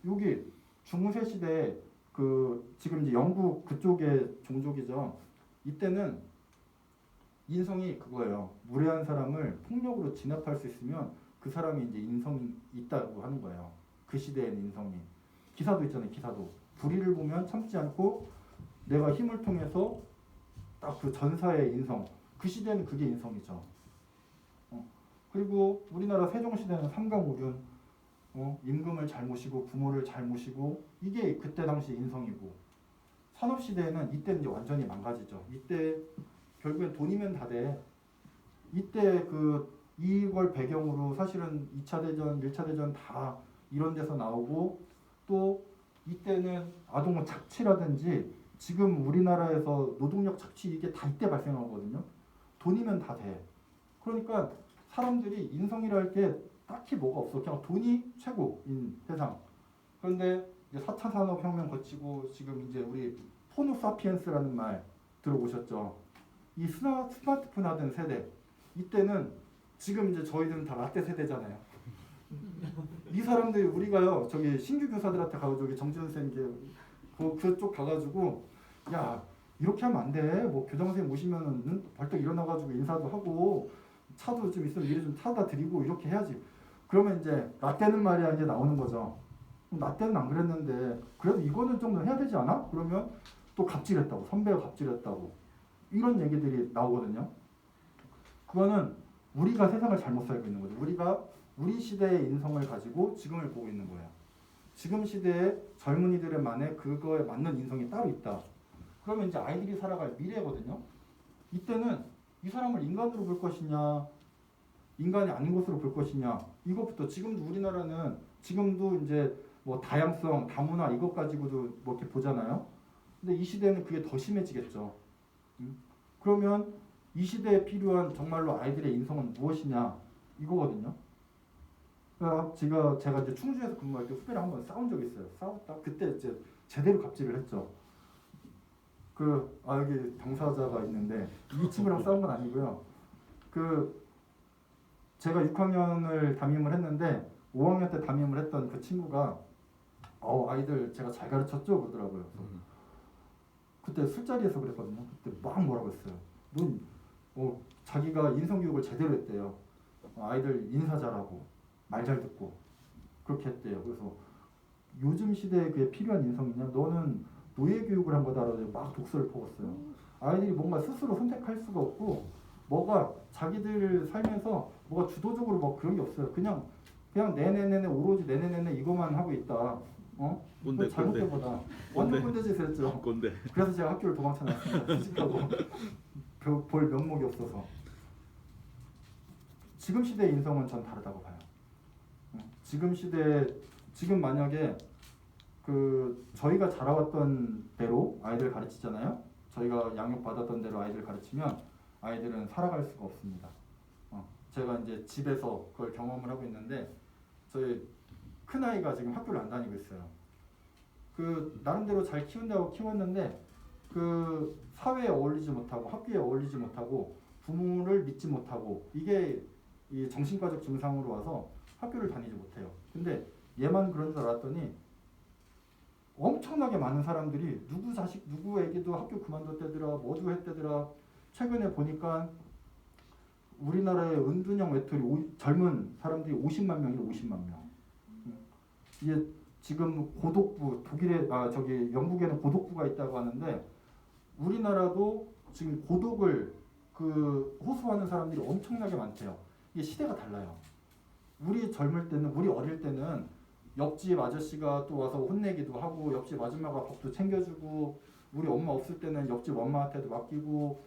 여기 중세 시대 그 지금 이제 영국 그쪽의 종족이죠. 이때는 인성이 그거예요. 무례한 사람을 폭력으로 진압할 수 있으면 그 사람이 이제 인성이 있다고 하는 거예요. 그 시대에는 인성이. 기사도 있잖아요. 기사도. 불의를 보면 참지 않고 내가 힘을 통해서 딱 그 전사의 인성. 그 시대는 그게 인성이죠. 그리고 우리나라 세종시대는 삼강오륜, 임금을 잘 모시고 부모를 잘 모시고 이게 그때 당시 인성이고, 산업시대에는 이때는 이제 완전히 망가지죠. 이때 결국엔 돈이면 다 돼. 이때 이걸 배경으로 사실은 2차 대전, 1차 대전 다 이런 데서 나오고, 또 이때는 아동의 착취라든지 지금 우리나라에서 노동력 착취 이게 다 이때 발생하거든요. 돈이면 다 돼. 그러니까 사람들이 인성이랄 게 딱히 뭐가 없어. 그냥 돈이 최고인 세상. 그런데 이제 4차 산업혁명 거치고 지금 이제 우리 호모사피엔스라는 말 들어보셨죠? 이 스마트폰 하던 세대. 이때는 지금 이제 저희들은 다 라떼 세대잖아요. 이 사람들이 우리가요 저기 신규 교사들한테 가고 저기 정지훈 선생님 그쪽 가가지고 야 이렇게 하면 안 돼. 뭐 교장 선생님 오시면은 벌떡 일어나가지고 인사도 하고 차도 좀 있으면 미리 좀 타다 드리고 이렇게 해야지. 그러면 이제 라떼는 말이야 이제 나오는 거죠. 라떼는 안 그랬는데 그래도 이거는 정도 해야 되지 않아? 그러면 또 갑질했다고, 선배가 갑질했다고 이런 얘기들이 나오거든요. 그거는 우리가 세상을 잘못 살고 있는 거죠. 우리가 우리 시대의 인성을 가지고 지금을 보고 있는 거예요. 지금 시대의 젊은이들의 만에 그거에 맞는 인성이 따로 있다. 그러면 이제 아이들이 살아갈 미래거든요. 이때는 이 사람을 인간으로 볼 것이냐, 인간이 아닌 것으로 볼 것이냐, 이것부터 지금도 우리나라는 지금도 이제 뭐 다양성, 다문화 이것 가지고도 뭐 이렇게 보잖아요. 근데 이 시대는 그게 더 심해지겠죠. 그러면 이 시대에 필요한 정말로 아이들의 인성은 무엇이냐 이거거든요. 제가 이제 충주에서 근무할 때 후배랑 한번 싸운 적이 있어요. 싸웠다. 그때 이제 제대로 갑질을 했죠. 여기 당사자가 있는데 이 친구랑 싸운 건 아니고요. 제가 6학년을 담임을 했는데 5학년 때 담임을 했던 그 친구가 아이들 제가 잘 가르쳤죠 그러더라고요. 그때 술자리에서 그랬거든요. 그때 막 뭐라고 했어요. 넌 자기가 인성교육을 제대로 했대요. 아이들 인사 잘하고 말 잘 듣고 그렇게 했대요. 그래서 요즘 시대에 그게 필요한 인성이냐? 너는 노예 교육을 한 거다라고 막 독설을 퍼었어요. 아이들이 뭔가 스스로 선택할 수가 없고 뭐가 자기들 살면서 뭐가 주도적으로 뭐 그런 게 없어요. 그냥 네네네네 오로지 네네네네 이것만 하고 있다. 꼰대, 잘못된 거다. 완전 꼰대짓을 했죠. 꼰대. 그래서 제가 학교를 도망쳐 나왔습니다. 수직하고 볼 면목이 없어서. 지금 시대의 인성은 전 다르다고 봐요. 지금 만약에 저희가 자라왔던 대로 아이들 가르치잖아요. 저희가 양육 받았던 대로 아이들 가르치면 아이들은 살아갈 수가 없습니다. 제가 이제 집에서 그걸 경험을 하고 있는데 저희 큰 아이가 지금 학교를 안 다니고 있어요. 나름대로 잘 키운다고 키웠는데 사회에 어울리지 못하고 학교에 어울리지 못하고 부모를 믿지 못하고 이게 이 정신과적 증상으로 와서 학교를 다니지 못해요. 근데 얘만 그런 줄 알았더니 엄청나게 많은 사람들이 누구 자식 누구 애기도 학교 그만뒀대더라 뭐도 했대더라. 최근에 보니까 우리나라의 은둔형 외톨이 젊은 사람들이 50만 명이에요. 50만 명. 이게 지금 고독부 영국에는 고독부가 있다고 하는데 우리나라도 지금 고독을 호소하는 사람들이 엄청나게 많대요. 이게 시대가 달라요. 우리 젊을 때는 우리 어릴 때는 옆집 아저씨가 또 와서 혼내기도 하고 옆집 아줌마가 밥도 챙겨주고 우리 엄마 없을 때는 옆집 엄마한테도 맡기고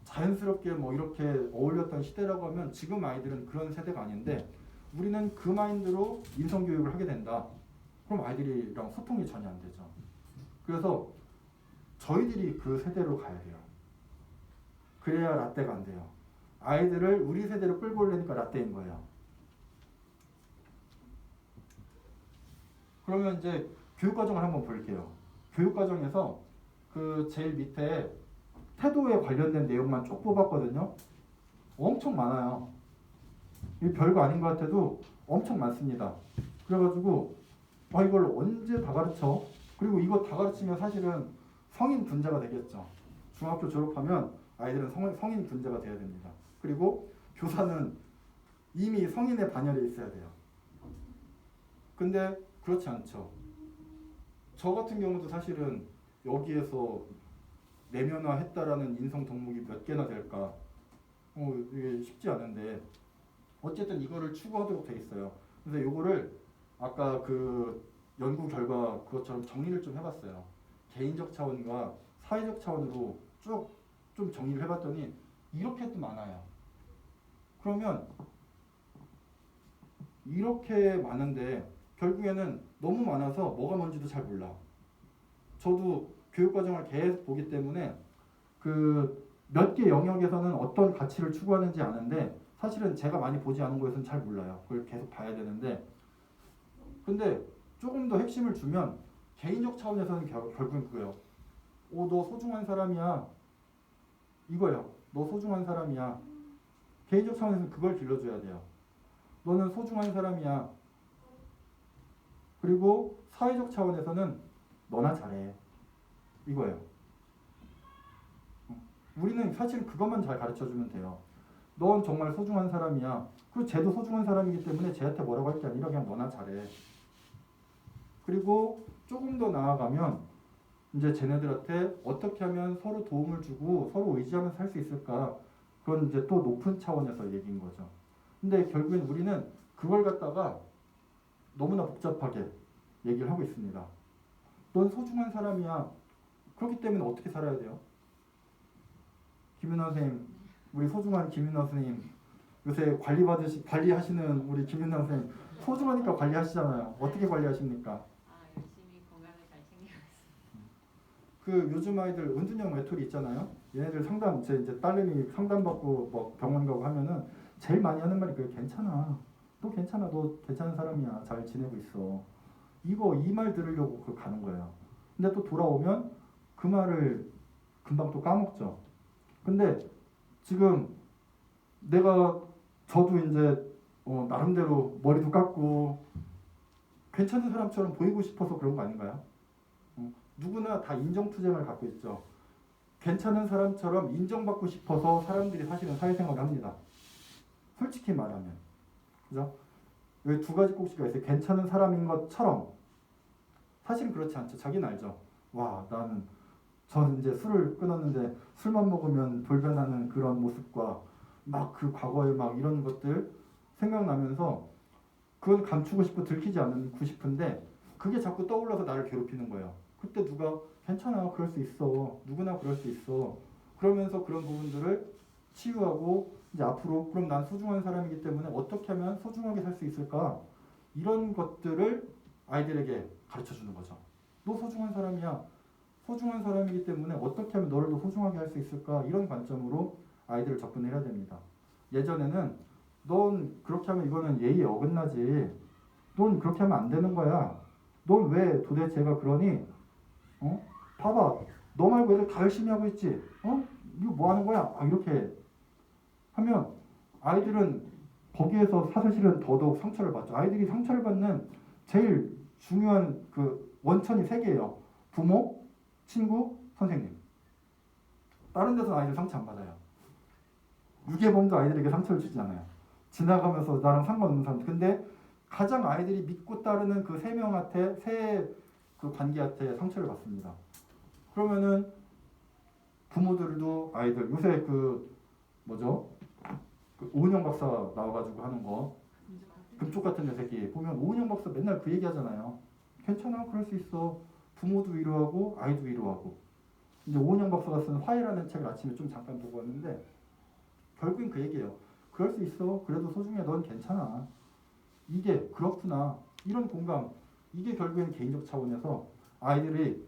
자연스럽게 뭐 이렇게 어울렸던 시대라고 하면 지금 아이들은 그런 세대가 아닌데 우리는 그 마인드로 인성교육을 하게 된다. 그럼 아이들이랑 소통이 전혀 안 되죠. 그래서 저희들이 그 세대로 가야 돼요. 그래야 라떼가 안 돼요. 아이들을 우리 세대로 끌고 오려니까 라떼인 거예요. 그러면 이제 교육과정을 한번 볼게요. 교육과정에서 제일 밑에 태도에 관련된 내용만 쭉 뽑았거든요. 엄청 많아요. 이 별거 아닌 것 같아도 엄청 많습니다. 그래가지고 이걸 언제 다 가르쳐? 그리고 이거 다 가르치면 사실은 성인 군자가 되겠죠. 중학교 졸업하면 아이들은 성인 군자가 돼야 됩니다. 그리고 교사는 이미 성인의 반열에 있어야 돼요. 근데 그렇지 않죠. 저 같은 경우도 사실은 여기에서 내면화했다라는 인성 덕목이 몇 개나 될까? 이게 쉽지 않은데 어쨌든 이거를 추구하도록 돼 있어요. 그래서 이거를 아까 그 연구 결과 그것처럼 정리를 좀 해봤어요. 개인적 차원과 사회적 차원으로 쭉 좀 정리를 해봤더니 이렇게 또 많아요. 그러면 이렇게 많은데 결국에는 너무 많아서 뭐가 뭔지도 잘 몰라. 저도 교육과정을 계속 보기 때문에 그 몇 개 영역에서는 어떤 가치를 추구하는지 아는데 사실은 제가 많이 보지 않은 거에서는 잘 몰라요. 그걸 계속 봐야 되는데 근데 조금 더 핵심을 주면 개인적 차원에서는 결국은 그거예요. 너 소중한 사람이야. 이거예요. 너 소중한 사람이야. 개인적 차원에서는 그걸 길러줘야 돼요. 너는 소중한 사람이야. 그리고 사회적 차원에서는 너나 잘해. 이거예요. 우리는 사실 그것만 잘 가르쳐주면 돼요. 넌 정말 소중한 사람이야. 그리고 쟤도 소중한 사람이기 때문에 쟤한테 뭐라고 할 게 아니라 그냥 너나 잘해. 그리고 조금 더 나아가면 이제 쟤네들한테 어떻게 하면 서로 도움을 주고 서로 의지하면서 살 수 있을까? 그건 이제 또 높은 차원에서 얘기인 거죠. 근데 결국엔 우리는 그걸 갖다가 너무나 복잡하게 얘기를 하고 있습니다. 넌 소중한 사람이야. 그렇기 때문에 어떻게 살아야 돼요? 김윤아 선생님, 우리 소중한 김윤아 선생님, 요새 관리하시는 우리 김윤아 선생님, 소중하니까 관리하시잖아요. 어떻게 관리하십니까? 열심히 건강을 잘 챙기고 있습니다. 그 요즘 아이들 은둔형 외톨이 있잖아요. 얘네들 상담, 제 이제 딸내미 상담받고 뭐 병원 가고 하면은 제일 많이 하는 말이 그래. 괜찮아. 너 괜찮아. 너 괜찮은 사람이야. 잘 지내고 있어. 이 말 들으려고 그 가는 거예요. 근데 또 돌아오면 그 말을 금방 또 까먹죠. 근데 지금 저도 이제 나름대로 머리도 깎고 괜찮은 사람처럼 보이고 싶어서 그런 거 아닌가요? 누구나 다 인정투쟁을 갖고 있죠. 괜찮은 사람처럼 인정받고 싶어서 사람들이 사실은 사회생활을 합니다. 솔직히 말하면. 그죠? 왜 두 가지 꼭지가 있어요. 괜찮은 사람인 것처럼. 사실은 그렇지 않죠. 자기는 알죠. 저는 이제 술을 끊었는데 술만 먹으면 돌변하는 그런 모습과 막 그 과거에 막 이런 것들 생각나면서 그걸 감추고 싶고 들키지 않고 싶은데 그게 자꾸 떠올라서 나를 괴롭히는 거예요. 그때 누가 괜찮아. 그럴 수 있어. 누구나 그럴 수 있어. 그러면서 그런 부분들을 치유하고 이제 앞으로 그럼 난 소중한 사람이기 때문에 어떻게 하면 소중하게 살 수 있을까? 이런 것들을 아이들에게 가르쳐주는 거죠. 너 소중한 사람이야. 소중한 사람이기 때문에 어떻게 하면 너를 더 소중하게 할 수 있을까? 이런 관점으로 아이들을 접근해야 됩니다. 예전에는 넌 그렇게 하면 이거는 예의에 어긋나지. 넌 그렇게 하면 안 되는 거야. 넌 왜 도대체 얘가 그러니? 봐봐. 너 말고 애들 다 열심히 하고 있지. 이거 뭐 하는 거야? 이렇게 하면 아이들은 거기에서 사실은 더더욱 상처를 받죠. 아이들이 상처를 받는 제일 중요한 그 원천이 세 개예요. 부모, 친구, 선생님. 다른 데서 아이들 상처 안 받아요. 유괴범도 아이들에게 상처를 주지 않아요. 지나가면서 나랑 상관없는 사람. 근데 가장 아이들이 믿고 따르는 그 세 명한테 그 관계한테 상처를 받습니다. 그러면은 부모들도 아이들 요새 그 오은영 박사 나와가지고 하는 거 금쪽 같은 내 새끼 보면 오은영 박사 맨날 그 얘기 하잖아요. 괜찮아. 그럴 수 있어. 부모도 위로하고 아이도 위로하고. 이제 오은영 박사가 쓴 화해라는 책을 아침에 좀 잠깐 보고 왔는데 결국엔 그 얘기예요. 그럴 수 있어. 그래도 소중해. 넌 괜찮아. 이게 그렇구나. 이런 공감. 이게 결국엔 개인적 차원에서 아이들이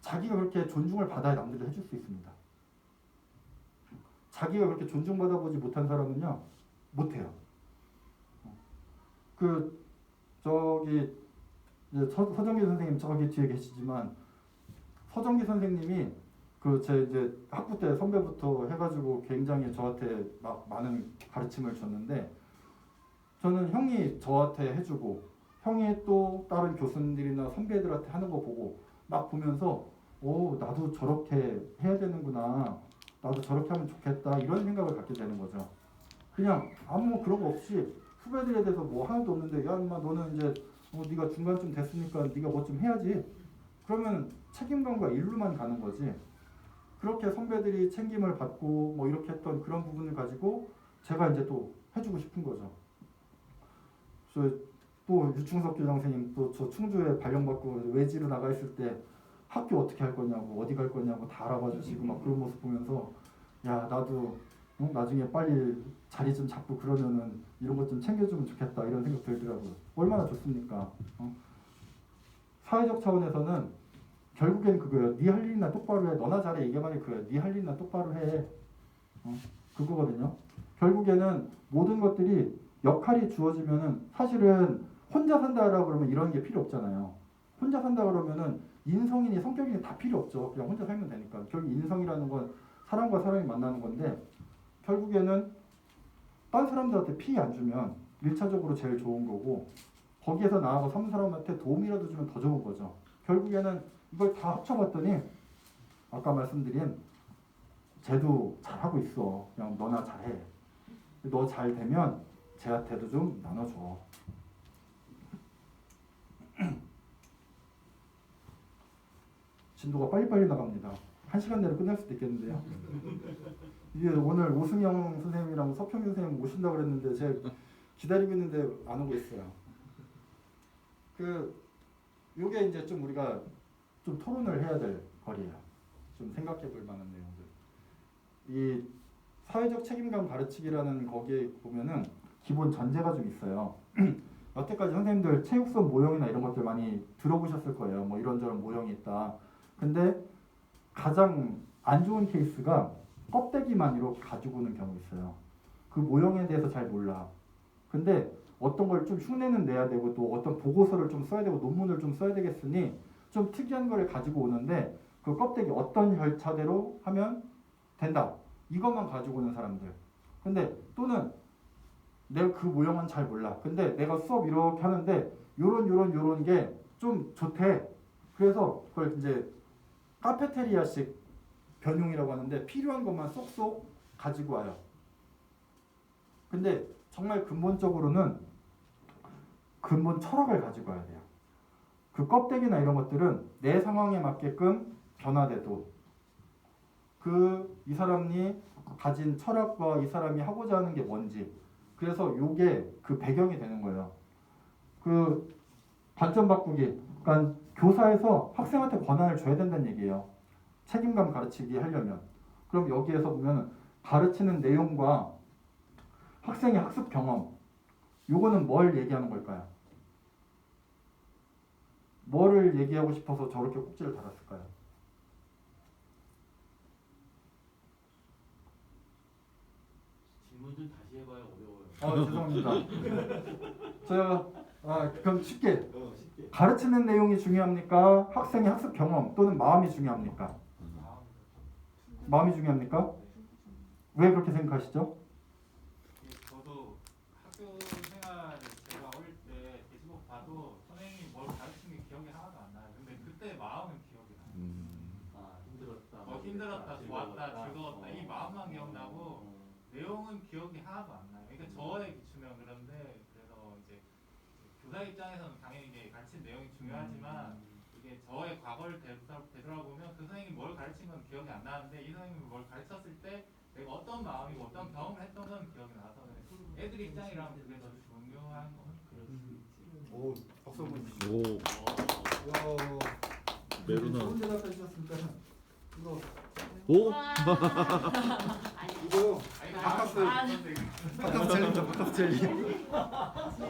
자기가 그렇게 존중을 받아야 남들이 해줄 수 있습니다. 자기가 그렇게 존중받아보지 못한 사람은요. 못해요. 서정기 선생님 저기 뒤에 계시지만 서정기 선생님이 제 이제 학부 때 선배부터 해가지고 굉장히 저한테 막 많은 가르침을 줬는데 저는 형이 저한테 해주고 형이 또 다른 교수님들이나 선배들한테 하는 거 보고 막 보면서 나도 저렇게 해야 되는구나, 나도 저렇게 하면 좋겠다, 이런 생각을 갖게 되는 거죠. 그냥 아무 그런 거 없이 후배들에 대해서 뭐 하나도 없는데, 야 인마 너는 이제 네가 중간쯤 됐으니까 네가 뭐 좀 해야지, 그러면 책임감과 일루만 가는 거지. 그렇게 선배들이 챙김을 받고 뭐 이렇게 했던 그런 부분을 가지고 제가 이제 또 해주고 싶은 거죠. 그래서 또 유충석 교장선생님 또 저 충주에 발령받고 외지로 나가 있을 때 학교 어떻게 할 거냐고, 어디 갈 거냐고 다 알아봐 주시고 막 그런 모습 보면서, 야 나도 나중에 빨리 자리 좀 잡고 그러면은 이런 것 좀 챙겨주면 좋겠다, 이런 생각 들더라고요. 얼마나 좋습니까? 사회적 차원에서는 결국엔 그거예요. 네 할 일이나 똑바로 해. 너나 잘해. 이게 말이 그거예요. 네 할 일이나 똑바로 해. 그거거든요. 결국에는 모든 것들이 역할이 주어지면은 사실은 혼자 산다라고 그러면 이런 게 필요 없잖아요. 혼자 산다 그러면은 인성이니 성격이니 다 필요 없죠. 그냥 혼자 살면 되니까. 결국 인성이라는 건 사람과 사람이 만나는 건데, 결국에는 딴 사람들한테 피해 안 주면 1차적으로 제일 좋은 거고, 거기에서 나아가 삼 사람한테 도움이라도 주면 더 좋은 거죠. 결국에는 이걸 다 합쳐봤더니 아까 말씀드린 쟤도 잘하고 있어. 그냥 너나 잘해. 너 잘 되면 쟤한테도 좀 나눠줘. 진도가 빨리빨리 나갑니다. 1시간 내로 끝날 수도 있겠는데요. 이게 오늘 오승영 선생님이랑 서평균 선생님 오신다고 그랬는데 제가 기다리고 있는데 안 오고 있어요. 요게 이제 좀 우리가 좀 토론을 해야 될 거리예요. 좀 생각해 볼 만한 내용들. 이 사회적 책임감 가르치기라는 거기에 보면은 기본 전제가 좀 있어요. 여태까지 선생님들 체육 수업 모형이나 이런 것들 많이 들어보셨을 거예요. 뭐 이런저런 모형이 있다. 근데 가장 안 좋은 케이스가 껍데기만 이렇게 가지고 오는 경우 있어요. 그 모형에 대해서 잘 몰라. 근데 어떤 걸 좀 흉내는 내야 되고 또 어떤 보고서를 좀 써야 되고 논문을 좀 써야 되겠으니 좀 특이한 거를 가지고 오는데 그 껍데기 어떤 절차대로 하면 된다, 이것만 가지고 오는 사람들. 근데 또는 내가 그 모형은 잘 몰라. 근데 내가 수업 이렇게 하는데 요런 게 좀 좋대. 그래서 그걸 이제 카페테리아식 변용이라고 하는데 필요한 것만 쏙쏙 가지고 와요. 근데 정말 근본적으로는 근본 철학을 가지고 와야 돼요. 그 껍데기나 이런 것들은 내 상황에 맞게끔 변화돼도 이 사람이 가진 철학과 이 사람이 하고자 하는 게 뭔지, 그래서 요게 그 배경이 되는 거예요. 그 관점 바꾸기, 그러니까 교사에서 학생한테 권한을 줘야 된다는 얘기예요. 책임감 가르치기 하려면. 그럼 여기에서 보면 가르치는 내용과 학생의 학습 경험, 요거는 뭘 얘기하는 걸까요? 뭐를 얘기하고 싶어서 저렇게 꼭지를 달았을까요? 질문 좀 다시 해봐요. 어려워요. 죄송합니다. 그럼 쉽게. 가르치는 내용이 중요합니까? 학생의 학습 경험 또는 마음이 중요합니까? 마음이 중요합니까? 왜 그렇게 생각하시죠? 저도 학교 생활 제가 어릴 때 대시복 봐도 선생님이 뭘 가르친 게 기억이 하나도 안 나요. 근데 그때 마음은 기억이 나요. 힘들었다. 힘들었다, 좋았다, 즐거웠다, 이 마음만 기억나고 내용은 기억이 하나도 안 나요. 그러니까 저에 비추면 그런데, 그래서 이제 교사 입장에서는 당연히 이제 가르친 내용이 중요하지만 이게 저의 과거를 되돌아보면 그 선생님이 뭘 가르친 건 기억이 안 나는데 이 선생님이 뭘 가르쳤을 때 내가 어떤 마음이고 어떤 경험을 했던 건 기억이 나서 애들 입장이라면 그게 더 중요한 거 같아요. 오, 박수 한번 주시죠. 오, 메루나. 좋은 대답해 주셨습니다. 이거 오? 이거 아니, 바카스 바카스 젤리입니다. 바카스 젤리.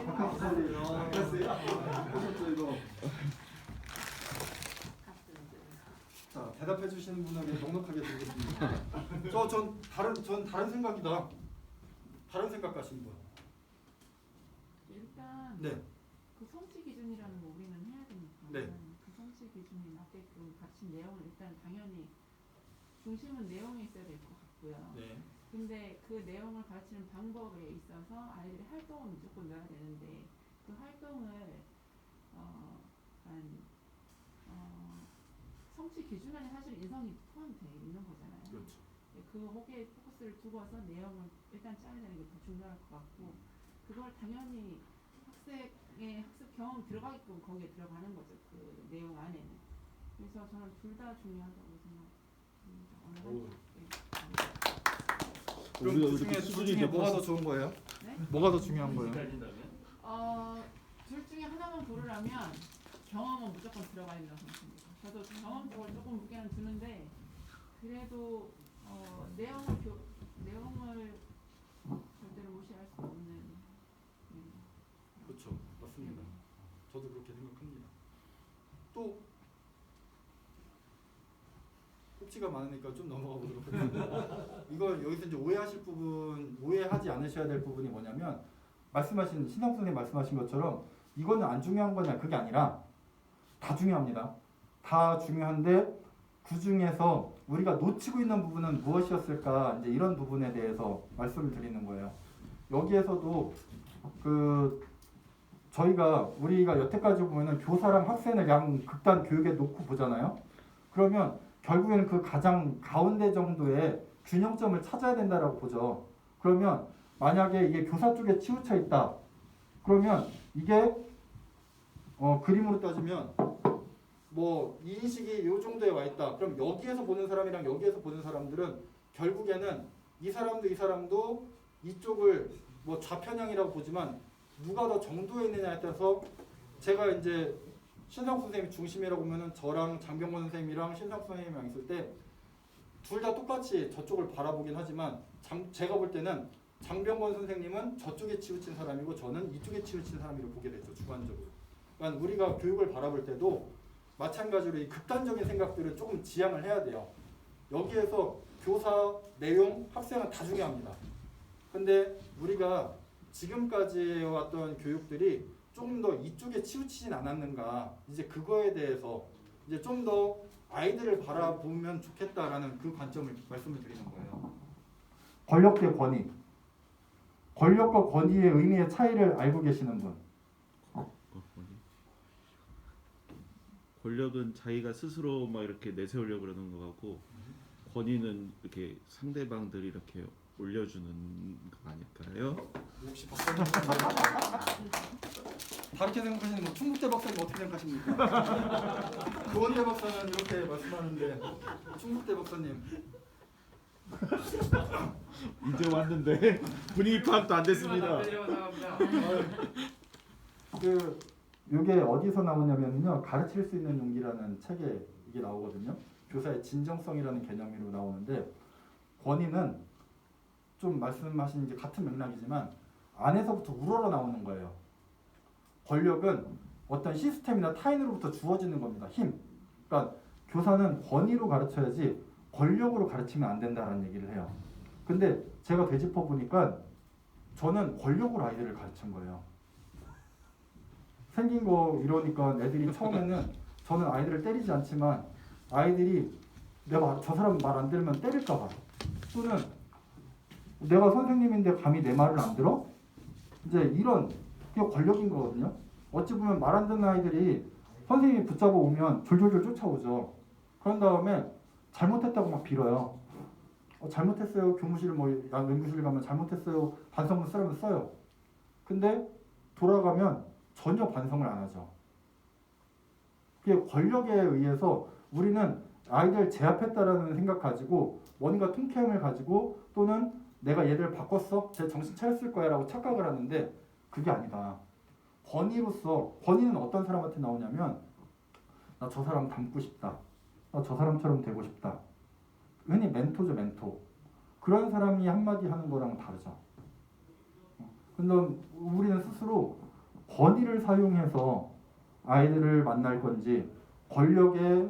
바카스 젤리. 보셨죠 이거? 자, 대답해 주시는 분에게 넉넉하게 드리겠습니다. 전 다른 생각이다. 다른 생각 가신 분. 일단 네. 그 성취 기준이라는 거 우리는 해야 되니까 네. 그 성취 기준에 맞게끔 가르친 내용을 일단 당연히 중심은 내용에 있어야 될 것 같고요. 네. 근데 그 내용을 가르치는 방법에 있어서 아이들이 활동을 무조건 넣어야 되는데 그 활동을 약간 성취 기준 안에 사실 인성이 포함되어 있는 거잖아요. 그렇죠. 그 거기에 포커스를 두고서 내용을 일단 짜야 되는 게 더 중요할 것 같고 그걸 당연히 학생의 학습 경험 들어가게끔 거기에 들어가는 거죠. 그 내용 안에는. 그래서 저는 둘 다 중요하다고 생각합니다. 그럼 우리가 그 중에 이렇게 둘 수준이 중에 뭐가 더 높아서 좋은 거예요? 네? 뭐가 더 중요한 거예요? 둘 중에 하나만 고르라면 경험은 무조건 들어가야 된다고 생각합니다. 저도 경험 쪽을 조금 무게는 두는데 그래도 내용을 절대로 무시할 수 없는. 그렇죠, 맞습니다. 저도 그렇게 생각합니다. 또 꼭지가 많으니까 좀 넘어가 보도록 하겠습니다. 이걸 여기서 이제 오해하지 않으셔야 될 부분이 뭐냐면 말씀하신 신성 선생님 말씀하신 것처럼 이거는 안 중요한 거냐 그게 아니라 다 중요합니다. 다 중요한데 그 중에서 우리가 놓치고 있는 부분은 무엇이었을까 이제 이런 부분에 대해서 말씀을 드리는 거예요. 여기에서도 우리가 여태까지 보면은 교사랑 학생을 양 극단 교육에 놓고 보잖아요. 그러면 결국에는 그 가장 가운데 정도의 균형점을 찾아야 된다라고 보죠. 그러면 만약에 이게 교사 쪽에 치우쳐 있다. 그러면 이게 그림으로 따지면 뭐 인식이 이 정도에 와 있다. 그럼 여기에서 보는 사람이랑 여기에서 보는 사람들은 결국에는 이 사람도 이쪽을 뭐 좌편향이라고 보지만 누가 더 정도에 있느냐에 따라서 제가 이제 신성 선생님이 중심이라고 보면은 저랑 장병권 선생님이랑 신성 선생님이랑 있을 때 둘 다 똑같이 저쪽을 바라보긴 하지만 제가 볼 때는 장병권 선생님은 저쪽에 치우친 사람이고 저는 이쪽에 치우친 사람이라고 보게 되죠. 주관적으로. 그러니까 우리가 교육을 바라볼 때도 마찬가지로 이 극단적인 생각들을 조금 지양을 해야 돼요. 여기에서 교사, 내용, 학생은 다 중요합니다. 근데 우리가 지금까지 해왔던 교육들이 조금 더 이쪽에 치우치진 않았는가, 이제 그거에 대해서 이제 좀 더 아이들을 바라보면 좋겠다라는 그 관점을 말씀을 드리는 거예요. 권력 대 권위. 권력과 권위의 의미의 차이를 알고 계시는 분. 권력은 자기가 스스로 막 이렇게 내세우려고 그러는 것 같고 권위는 이렇게 상대방들이 이렇게 올려주는 거 아닐까요? 혹시 박사님 다르게 생각하시는 뭐 충북대 박사님 어떻게 생각하십니까? 조원대 박사는 이렇게 말씀하는데 충북대 박사님 이제 왔는데 분위기 파악도 안 됐습니다. 요게 어디서 나오냐면요, 가르칠 수 있는 용기라는 책에 이게 나오거든요. 교사의 진정성이라는 개념으로 나오는데 권위는 좀 말씀하신 이제 같은 맥락이지만 안에서부터 우러러 나오는 거예요. 권력은 어떤 시스템이나 타인으로부터 주어지는 겁니다. 힘. 그러니까 교사는 권위로 가르쳐야지 권력으로 가르치면 안 된다라는 얘기를 해요. 근데 제가 되짚어 보니까 저는 권력으로 아이들을 가르친 거예요. 생긴 거 이러니까 애들이 처음에는 저는 아이들을 때리지 않지만 아이들이 내가 저 사람 말 안 들으면 때릴까 봐, 또는 내가 선생님인데 감히 내 말을 안 들어? 이제 이런 게 권력인 거거든요. 어찌 보면 말 안 듣는 아이들이 선생님이 붙잡아 오면 졸졸졸 쫓아오죠. 그런 다음에 잘못했다고 막 빌어요. 잘못했어요. 교무실 뭐 연구실 가면 잘못했어요. 반성문 쓰라면 써요. 근데 돌아가면 전혀 반성을 안 하죠. 그게 권력에 의해서 우리는 아이들 제압했다라는 생각 가지고 뭔가 통쾌함을 가지고 또는 내가 얘들 바꿨어? 쟤 정신 차렸을 거야 라고 착각을 하는데 그게 아니다. 권위로서, 권위는 어떤 사람한테 나오냐면 나 저 사람 닮고 싶다. 나 저 사람처럼 되고 싶다. 흔히 멘토죠, 멘토. 그런 사람이 한마디 하는 거랑 다르죠. 근데 우리는 스스로 권위를 사용해서 아이들을 만날 건지 권력에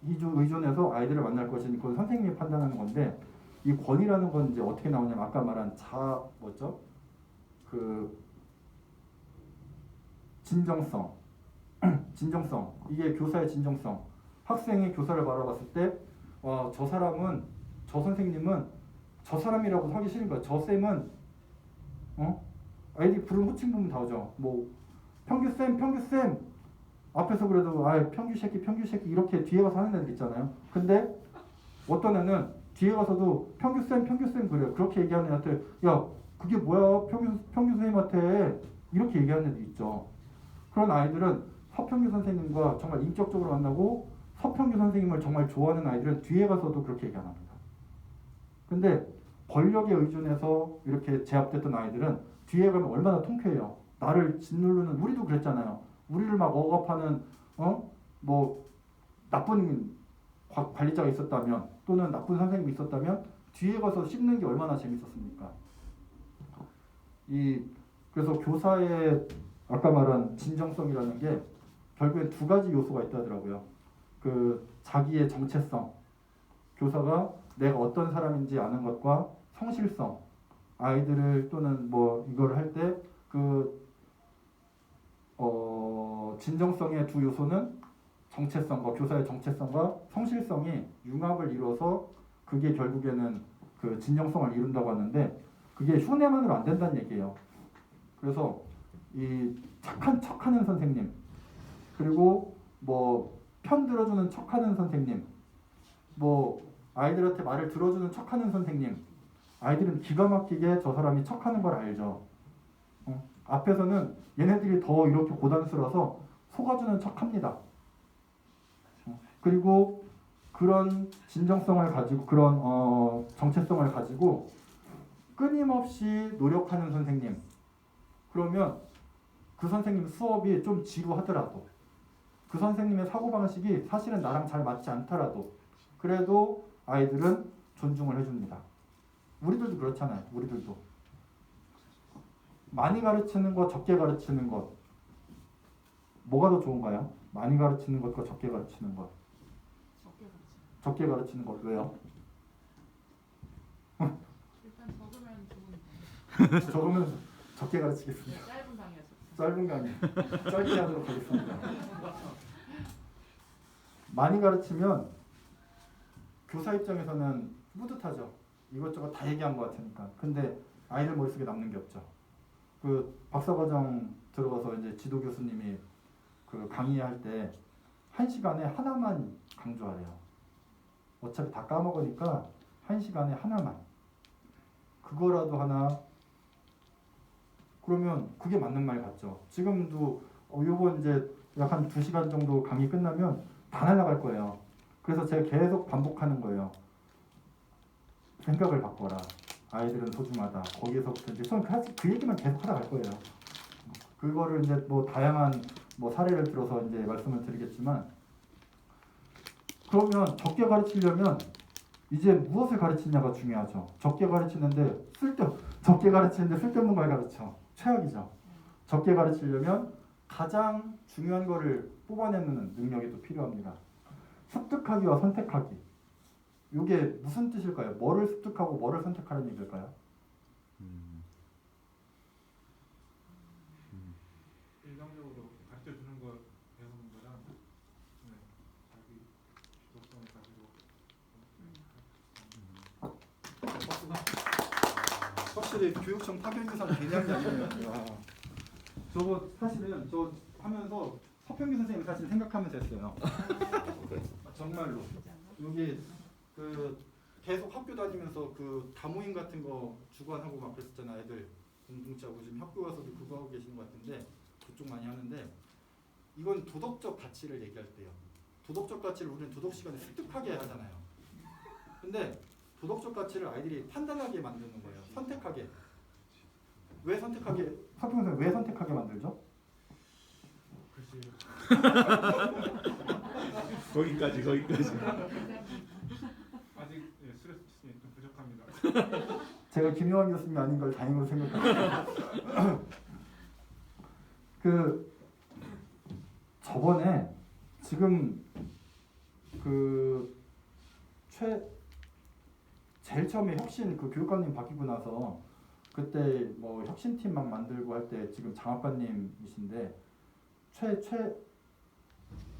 의존해서 아이들을 만날 것인지 그건 선생님이 판단하는 건데, 이 권위라는 건 이제 어떻게 나오냐면 아까 말한 진정성. 진정성. 이게 교사의 진정성. 학생이 교사를 바라봤을 때 저 사람은, 저 선생님은 저 사람이라고 하기 싫은 거야. 저 쌤은 아이들이 부르는 호칭 보면 나오죠. 뭐 평규쌤 앞에서 그래도 평규 새끼 이렇게 뒤에 가서 하는 애들 있잖아요. 근데 어떤 애는 뒤에 가서도 평규쌤 그래. 그렇게 얘기하는 애한테 야 그게 뭐야 평규 선생님한테 이렇게 얘기하는 애들 있죠. 그런 아이들은 서평규 선생님과 정말 인격적으로 만나고 서평규 선생님을 정말 좋아하는 아이들은 뒤에 가서도 그렇게 얘기 안 합니다. 근데 권력에 의존해서 이렇게 제압됐던 아이들은 뒤에 가면 얼마나 통쾌해요. 나를 짓누르는 우리도 그랬잖아요. 우리를 막 억압하는 뭐 나쁜 관리자가 있었다면 또는 나쁜 선생님이 있었다면 뒤에 가서 씹는 게 얼마나 재밌었습니까? 그래서 교사의 아까 말한 진정성이라는 게 결국엔 두 가지 요소가 있다더라고요. 그 자기의 정체성, 교사가 내가 어떤 사람인지 아는 것과 성실성, 아이들을 또는 뭐 이걸 할 때 진정성의 두 요소는 정체성과 교사의 정체성과 성실성이 융합을 이루어서 그게 결국에는 그 진정성을 이룬다고 하는데 그게 흉내만으로 안 된다는 얘기예요. 그래서 이 착한 척하는 선생님 그리고 뭐 편 들어주는 척하는 선생님 뭐 아이들한테 말을 들어주는 척하는 선생님 아이들은 기가 막히게 저 사람이 척하는 걸 알죠. 앞에서는 얘네들이 더 이렇게 고단수라서 속아주는 척합니다. 그리고 그런 진정성을 가지고 그런 정체성을 가지고 끊임없이 노력하는 선생님 그러면 그 선생님 수업이 좀 지루하더라도 그 선생님의 사고방식이 사실은 나랑 잘 맞지 않더라도 그래도 아이들은 존중을 해줍니다. 우리들도 그렇잖아요. 우리들도 많이 가르치는 것, 적게 가르치는 것 뭐가 더 좋은가요? 많이 가르치는 것과 적게 가르치는 것. 적게 가르치는 것 왜요? 일단 적으면 좋으니까. 적으면 적게 가르치겠습니다. 짧은 강의였어. 짧은 강의 짧게 하도록 하겠습니다. 많이 가르치면 교사 입장에서는 뿌듯하죠. 이것저것 다 얘기한 것 같으니까. 근데 아이들 머릿속에 남는 게 없죠. 그 박사과정 들어가서 이제 지도 교수님이 그 강의할 때 1시간에 하나만 강조하래요. 어차피 다 까먹으니까 1시간에 하나만. 그거라도 하나. 그러면 그게 맞는 말 같죠. 지금도 요번 이제 약 한 2시간 정도 강의 끝나면 다 날아갈 거예요. 그래서 제가 계속 반복하는 거예요. 생각을 바꿔라. 아이들은 소중하다. 거기에서부터 이제 저는 그 얘기만 계속 하다 갈 거예요. 그거를 이제 뭐 다양한 뭐 사례를 들어서 이제 말씀을 드리겠지만 그러면 적게 가르치려면 이제 무엇을 가르치냐가 중요하죠. 적게 가르치는데 쓸데없는 걸 가르쳐. 최악이죠. 적게 가르치려면 가장 중요한 거를 뽑아내는 능력이 또 필요합니다. 습득하기와 선택하기. 이게 무슨 뜻일까요? 뭐를 습득하고 뭐를 선택하는 얘기일까요? 일방적으로 가르쳐 주는 거 배우는 거랑 자기 주도성을 가지고 확실히 교육청 파견교사는 개념이 아니에요. 저거 사실은 저 하면서 서평규 선생님 사실 생각하면서 했어요. 정말로 여기 그 계속 학교 다니면서 그 다모임 같은 거 주관하고 막 그랬었잖아. 애들 공동체하고 지금 학교 가서도 그거 하고 계시는 것 같은데 그쪽 많이 하는데 이건 도덕적 가치를 얘기할 때요. 도덕적 가치를 우리는 도덕 시간에 습득하게 하잖아요. 근데 도덕적 가치를 아이들이 판단하게 만드는 거예요. 선택하게. 왜 선택하게? 서평 선생 왜 선택하게 만들죠? 글쎄요. 거기까지. 아직 스트레스 좀 부족합니다. 제가 김용환 교수님이 아닌 걸 다행으로 생각합니다. 그 저번에 지금 그 제일 처음에 혁신 그 교육관님 바뀌고 나서 그때 뭐 혁신팀 막 만들고 할 때 지금 장학관님이신데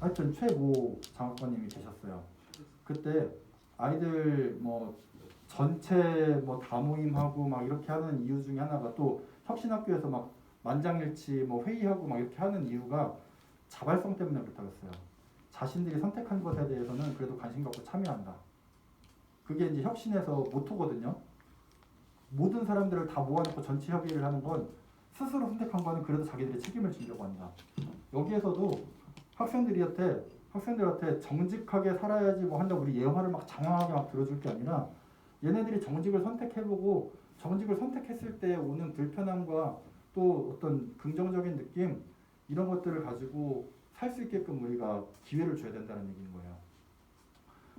하여튼 최모 장학관님이 계셨어요. 그때 아이들 뭐 전체 뭐 다 모임하고 막 이렇게 하는 이유 중에 하나가 또 혁신학교에서 막 만장일치 뭐 회의하고 막 이렇게 하는 이유가 자발성 때문에 그렇다고 했어요. 자신들이 선택한 것에 대해서는 그래도 관심 갖고 참여한다. 그게 이제 혁신에서 모토거든요. 모든 사람들을 다 모아놓고 전체 협의를 하는 건 스스로 선택한 거는 그래도 자기들이 책임을 지려고 한다. 여기에서도 학생들한테 정직하게 살아야지 뭐 한다 우리 예화를 막 장황하게 막 들어줄 게 아니라 얘네들이 정직을 선택해보고 정직을 선택했을 때 오는 불편함과 또 어떤 긍정적인 느낌 이런 것들을 가지고 살 수 있게끔 우리가 기회를 줘야 된다는 얘기인 거예요.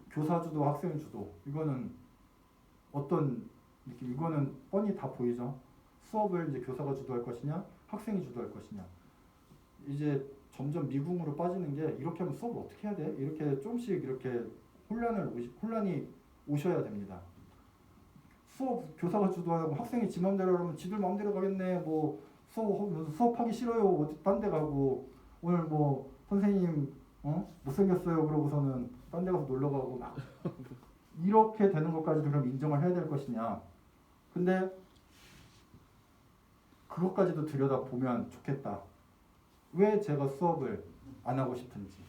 교사 주도, 학생 주도 이거는 어떤 느낌? 이거는 뻔히 다 보이죠. 수업을 이제 교사가 주도할 것이냐, 학생이 주도할 것이냐. 이제 점점 미궁으로 빠지는 게 이렇게 하면 수업을 어떻게 해야 돼? 이렇게 조금씩 이렇게 혼란이 오셔야 됩니다. 수업 교사가 주도하고 학생이 지 맘대로 하면 지들 맘대로 가겠네. 뭐 수업하기 싫어요. 어디 딴 데 가고 오늘 뭐 선생님 못생겼어요. 그러고서는 딴 데 가서 놀러 가고 막 이렇게 되는 것까지도 그럼 인정을 해야 될 것이냐. 근데 그것까지도 들여다보면 좋겠다. 왜 제가 수업을 안 하고 싶은지.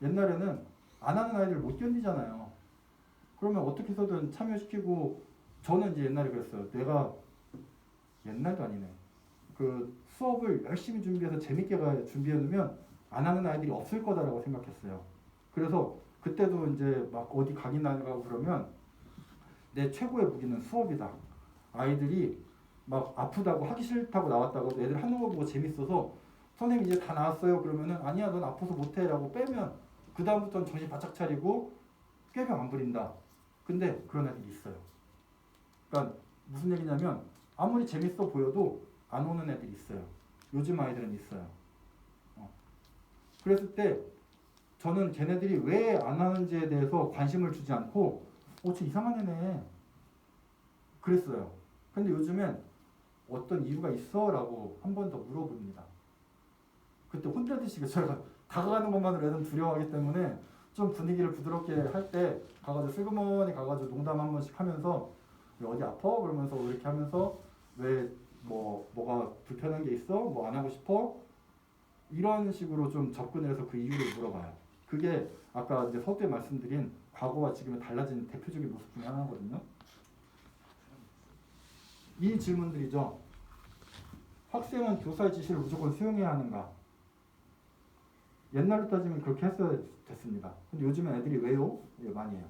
옛날에는 안 하는 아이들 못 견디잖아요. 그러면 어떻게 해서든 참여시키고 저는 이제 옛날에 그랬어요. 내가 옛날도 아니네. 그 수업을 열심히 준비해서 재밌게 준비해 놓으면 안 하는 아이들이 없을 거다라고 생각했어요. 그래서 그때도 이제 막 어디 가긴 나가고 그러면 내 최고의 무기는 수업이다. 아이들이 막 아프다고 하기 싫다고 나왔다고 애들 하는 거 보고 재밌어서 선생님 이제 다 나왔어요. 그러면은 아니야 넌 아파서 못해라고 빼면 그 다음부터는 정신 바짝 차리고 꾀병 안 부린다. 근데 그런 애들이 있어요. 그러니까 무슨 얘기냐면 아무리 재밌어 보여도 안 오는 애들이 있어요. 요즘 아이들은 있어요. 그랬을 때 저는 걔네들이 왜 안 하는지에 대해서 관심을 주지 않고 저 이상한 애네 그랬어요. 근데 요즘엔 어떤 이유가 있어? 라고 한 번 더 물어봅니다. 그때 혼자드시게 저희가 다가가는 것만으로 애들은 두려워하기 때문에 좀 분위기를 부드럽게 할 때 가가지고 슬그머니 가가지고 농담 한 번씩 하면서 어디 아파? 그러면서 이렇게 하면서 왜 뭐가 불편한 게 있어? 뭐 안 하고 싶어? 이런 식으로 좀 접근을 해서 그 이유를 물어봐요. 그게 아까 이제 서두에 말씀드린 과거와 지금의 달라진 대표적인 모습 중에 하나거든요. 이 질문들이죠. 학생은 교사의 지시를 무조건 수용해야 하는가? 옛날로 따지면 그렇게 했어야 됐습니다. 근데 요즘엔 애들이 왜요? 예, 많이 해요.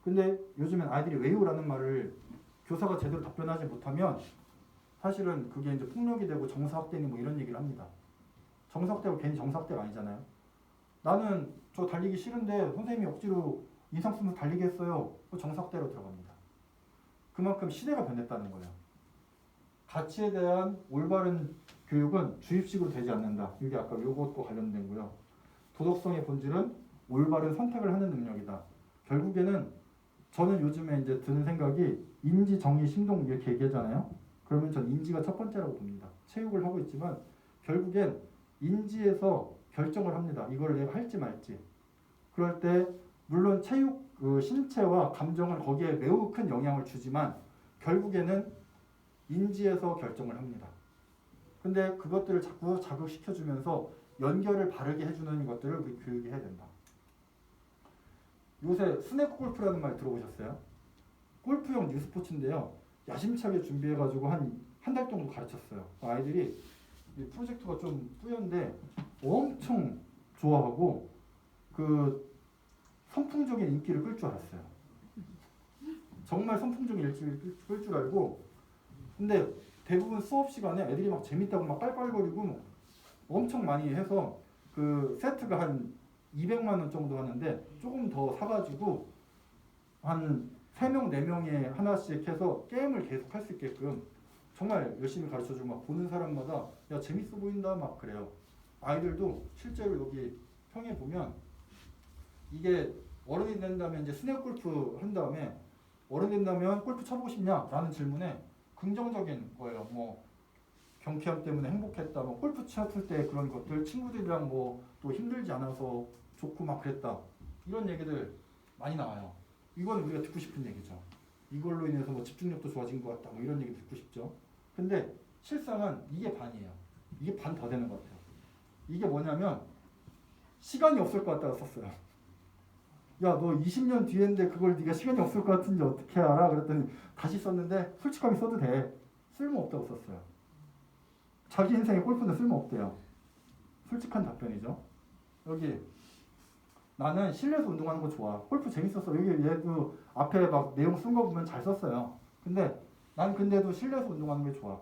근데 요즘엔 아이들이 왜요라는 말을 교사가 제대로 답변하지 못하면 사실은 그게 이제 폭력이 되고 정서학대니 뭐 이런 얘기를 합니다. 정서학대가 괜히 정서학대가 아니잖아요. 나는 저 달리기 싫은데 선생님이 억지로 인상 쓰면서 달리게 했어요. 정서학대로 들어갑니다. 그만큼 시대가 변했다는 거예요. 가치에 대한 올바른 교육은 주입식으로 되지 않는다. 이게 아까 요것과 관련된 거고요. 도덕성의 본질은 올바른 선택을 하는 능력이다. 결국에는 저는 요즘에 이제 드는 생각이 인지, 정의, 심동 이렇게 얘기하잖아요. 그러면 전 인지가 첫 번째라고 봅니다. 체육을 하고 있지만 결국엔 인지에서 결정을 합니다. 이걸 내가 할지 말지. 그럴 때 물론 체육, 신체와 감정은 거기에 매우 큰 영향을 주지만 결국에는 인지에서 결정을 합니다. 근데 그것들을 자꾸 자극시켜주면서 연결을 바르게 해주는 것들을 우리 교육이 해야 된다. 요새 스냅 골프라는 말 들어보셨어요? 골프용 뉴스포츠인데요. 야심차게 준비해가지고 한 달 정도 가르쳤어요. 아이들이 이 프로젝트가 좀 뿌연데 엄청 좋아하고 그 선풍적인 인기를 끌 줄 알았어요. 정말 선풍적인 인기를 끌 줄 알고 근데 대부분 수업 시간에 애들이 막 재밌다고 막 깔깔거리고 엄청 많이 해서 그 세트가 한 200만 원 정도 하는데 조금 더 사가지고 한 3명, 4명에 하나씩 해서 게임을 계속 할 수 있게끔 정말 열심히 가르쳐주고 막 보는 사람마다 야 재밌어 보인다 막 그래요. 아이들도 실제로 여기 평에 보면 이게 어른이 된다면 이제 스냅 골프 한 다음에 어른 된다면 골프 쳐보고 싶냐? 라는 질문에 긍정적인 거예요. 뭐 경쾌함 때문에 행복했다. 뭐 골프 쳤을 때 그런 것들 친구들이랑 뭐 또 힘들지 않아서 좋고 막 그랬다. 이런 얘기들 많이 나와요. 이건 우리가 듣고 싶은 얘기죠. 이걸로 인해서 뭐 집중력도 좋아진 것 같다. 뭐 이런 얘기 듣고 싶죠. 근데 실상은 이게 반이에요. 이게 반 더 되는 것 같아요. 이게 뭐냐면 시간이 없을 것 같다고 썼어요. 야, 너 20년 뒤인데 그걸 네가 시간이 없을 것 같은지 어떻게 알아? 그랬더니 다시 썼는데 솔직하게 써도 돼. 쓸모없다고 썼어요. 자기 인생에 골프는 쓸모없대요. 솔직한 답변이죠. 여기 나는 실내에서 운동하는 거 좋아. 골프 재밌었어. 여기 얘도 앞에 막 내용 쓴 거 보면 잘 썼어요. 근데 난 근데도 실내에서 운동하는 게 좋아.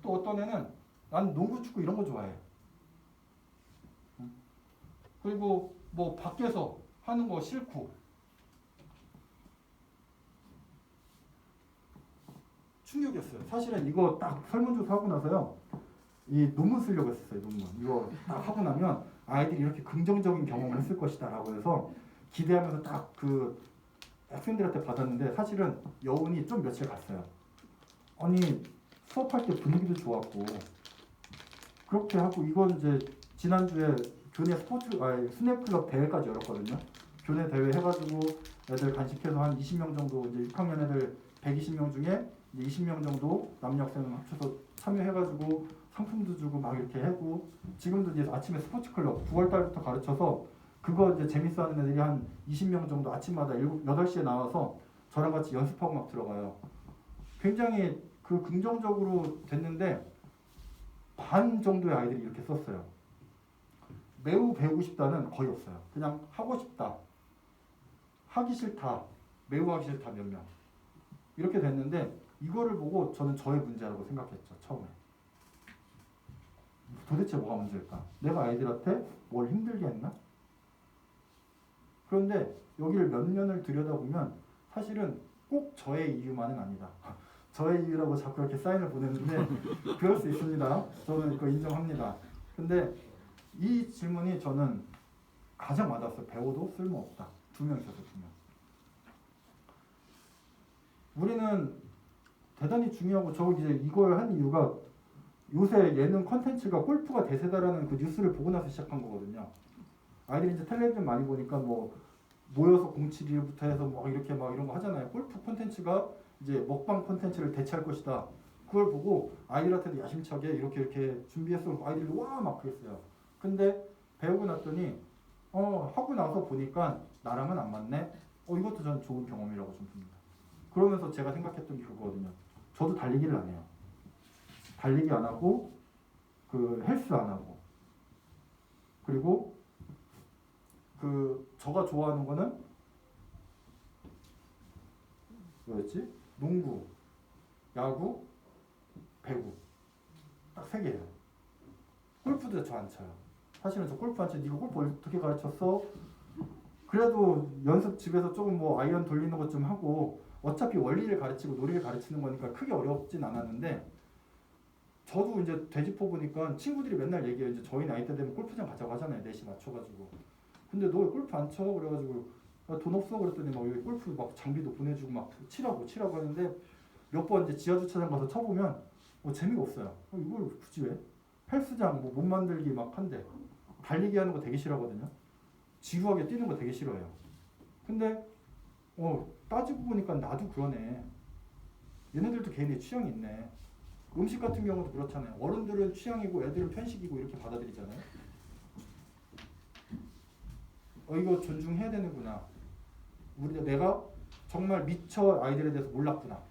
또 어떤 애는 난 농구, 축구 이런 거 좋아해. 그리고 뭐 밖에서 하는 거 싫고. 충격이었어요. 사실은 이거 딱 설문조사 하고 나서요. 이 논문 쓰려고 했었어요. 논문. 이거 딱 하고 나면 아이들이 이렇게 긍정적인 경험을 했을 것이다 라고 해서 기대하면서 딱 그 학생들한테 받았는데 사실은 여운이 좀 며칠 갔어요. 아니 수업할 때 분위기도 좋았고 그렇게 하고 이건 이제 지난주에 교내 스냅클럽 대회까지 열었거든요. 교내 대회 해가지고 애들 간식해서 한 20명 정도 이제 6학년 애들 120명 중에 이제 20명 정도 남녀 학생 합쳐서 참여해가지고 상품도 주고 막 이렇게 하고 지금도 이제 아침에 스포츠 클럽 9월 달부터 가르쳐서 그거 이제 재밌어하는 애들이 한 20명 정도 아침마다 8시에 나와서 저랑 같이 연습하고 막 들어가요. 굉장히 그 긍정적으로 됐는데 반 정도의 아이들이 이렇게 썼어요. 매우 배우고 싶다는 거의 없어요. 그냥 하고 싶다, 하기 싫다, 매우 하기 싫다 몇 명. 이렇게 됐는데 이거를 보고 저는 저의 문제라고 생각했죠. 처음에. 도대체 뭐가 문제일까? 내가 아이들한테 뭘 힘들게 했나? 그런데 여기를 몇 년을 들여다보면 사실은 꼭 저의 이유만은 아니다. 저의 이유라고 자꾸 이렇게 사인을 보내는데 그럴 수 있습니다. 저는 그거 인정합니다. 근데 이 질문이 저는 가장 와닿았어요. 배워도 쓸모없다. 2명 있어서 2명. 우리는 대단히 중요하고 저 이제 이걸 한 이유가 요새 예능 컨텐츠가 골프가 대세다라는 그 뉴스를 보고 나서 시작한 거거든요. 아이들이 이제 텔레비전 많이 보니까 뭐 모여서 071부터 해서 막 이렇게 막 이런 거 하잖아요. 골프 콘텐츠가 이제 먹방 콘텐츠를 대체할 것이다. 그걸 보고 아이들한테도 야심차게 이렇게 준비했어. 아이들도 와 막 그랬어요. 근데 배우고 났더니 하고 나서 보니까 나랑은 안 맞네. 이것도 저는 좋은 경험이라고 좀 봅니다. 그러면서 제가 생각했던 게 그거거든요. 저도 달리기를 안 해요. 달리기 안 하고 그 헬스 안 하고 그리고 그 저가 좋아하는 거는 뭐였지? 농구, 야구, 배구 딱 3개예요. 골프도 저 안 쳐요. 사실은 저 골프 안 쳐요. 네가 골프 어떻게 가르쳤어? 그래도 연습 집에서 조금 뭐 아이언 돌리는 것 좀 하고 어차피 원리를 가르치고 논리를 가르치는 거니까 크게 어렵진 않았는데 저도 이제 되짚어 보니까 친구들이 맨날 얘기해요. 이제 저희 나이 때 되면 골프장 가자고 하잖아요. 4시 맞춰가지고. 근데 너 왜 골프 안 쳐? 그래가지고 돈 없어 그랬더니 막 여기 골프 막 장비도 보내주고 막 치라고 하는데 몇 번 이제 지하 주차장 가서 쳐보면 재미가 없어요. 이걸 굳이 왜? 헬스장 뭐 몸 만들기 막 한대. 달리기 하는 거 되게 싫어하거든요. 지루하게 뛰는 거 되게 싫어해요. 근데 따지고 보니까 나도 그러네. 얘네들도 개인의 취향이 있네. 음식 같은 경우도 그렇잖아요. 어른들은 취향이고 애들은 편식이고 이렇게 받아들이잖아요. 이거 존중해야 되는구나. 내가 정말 미처 아이들에 대해서 몰랐구나.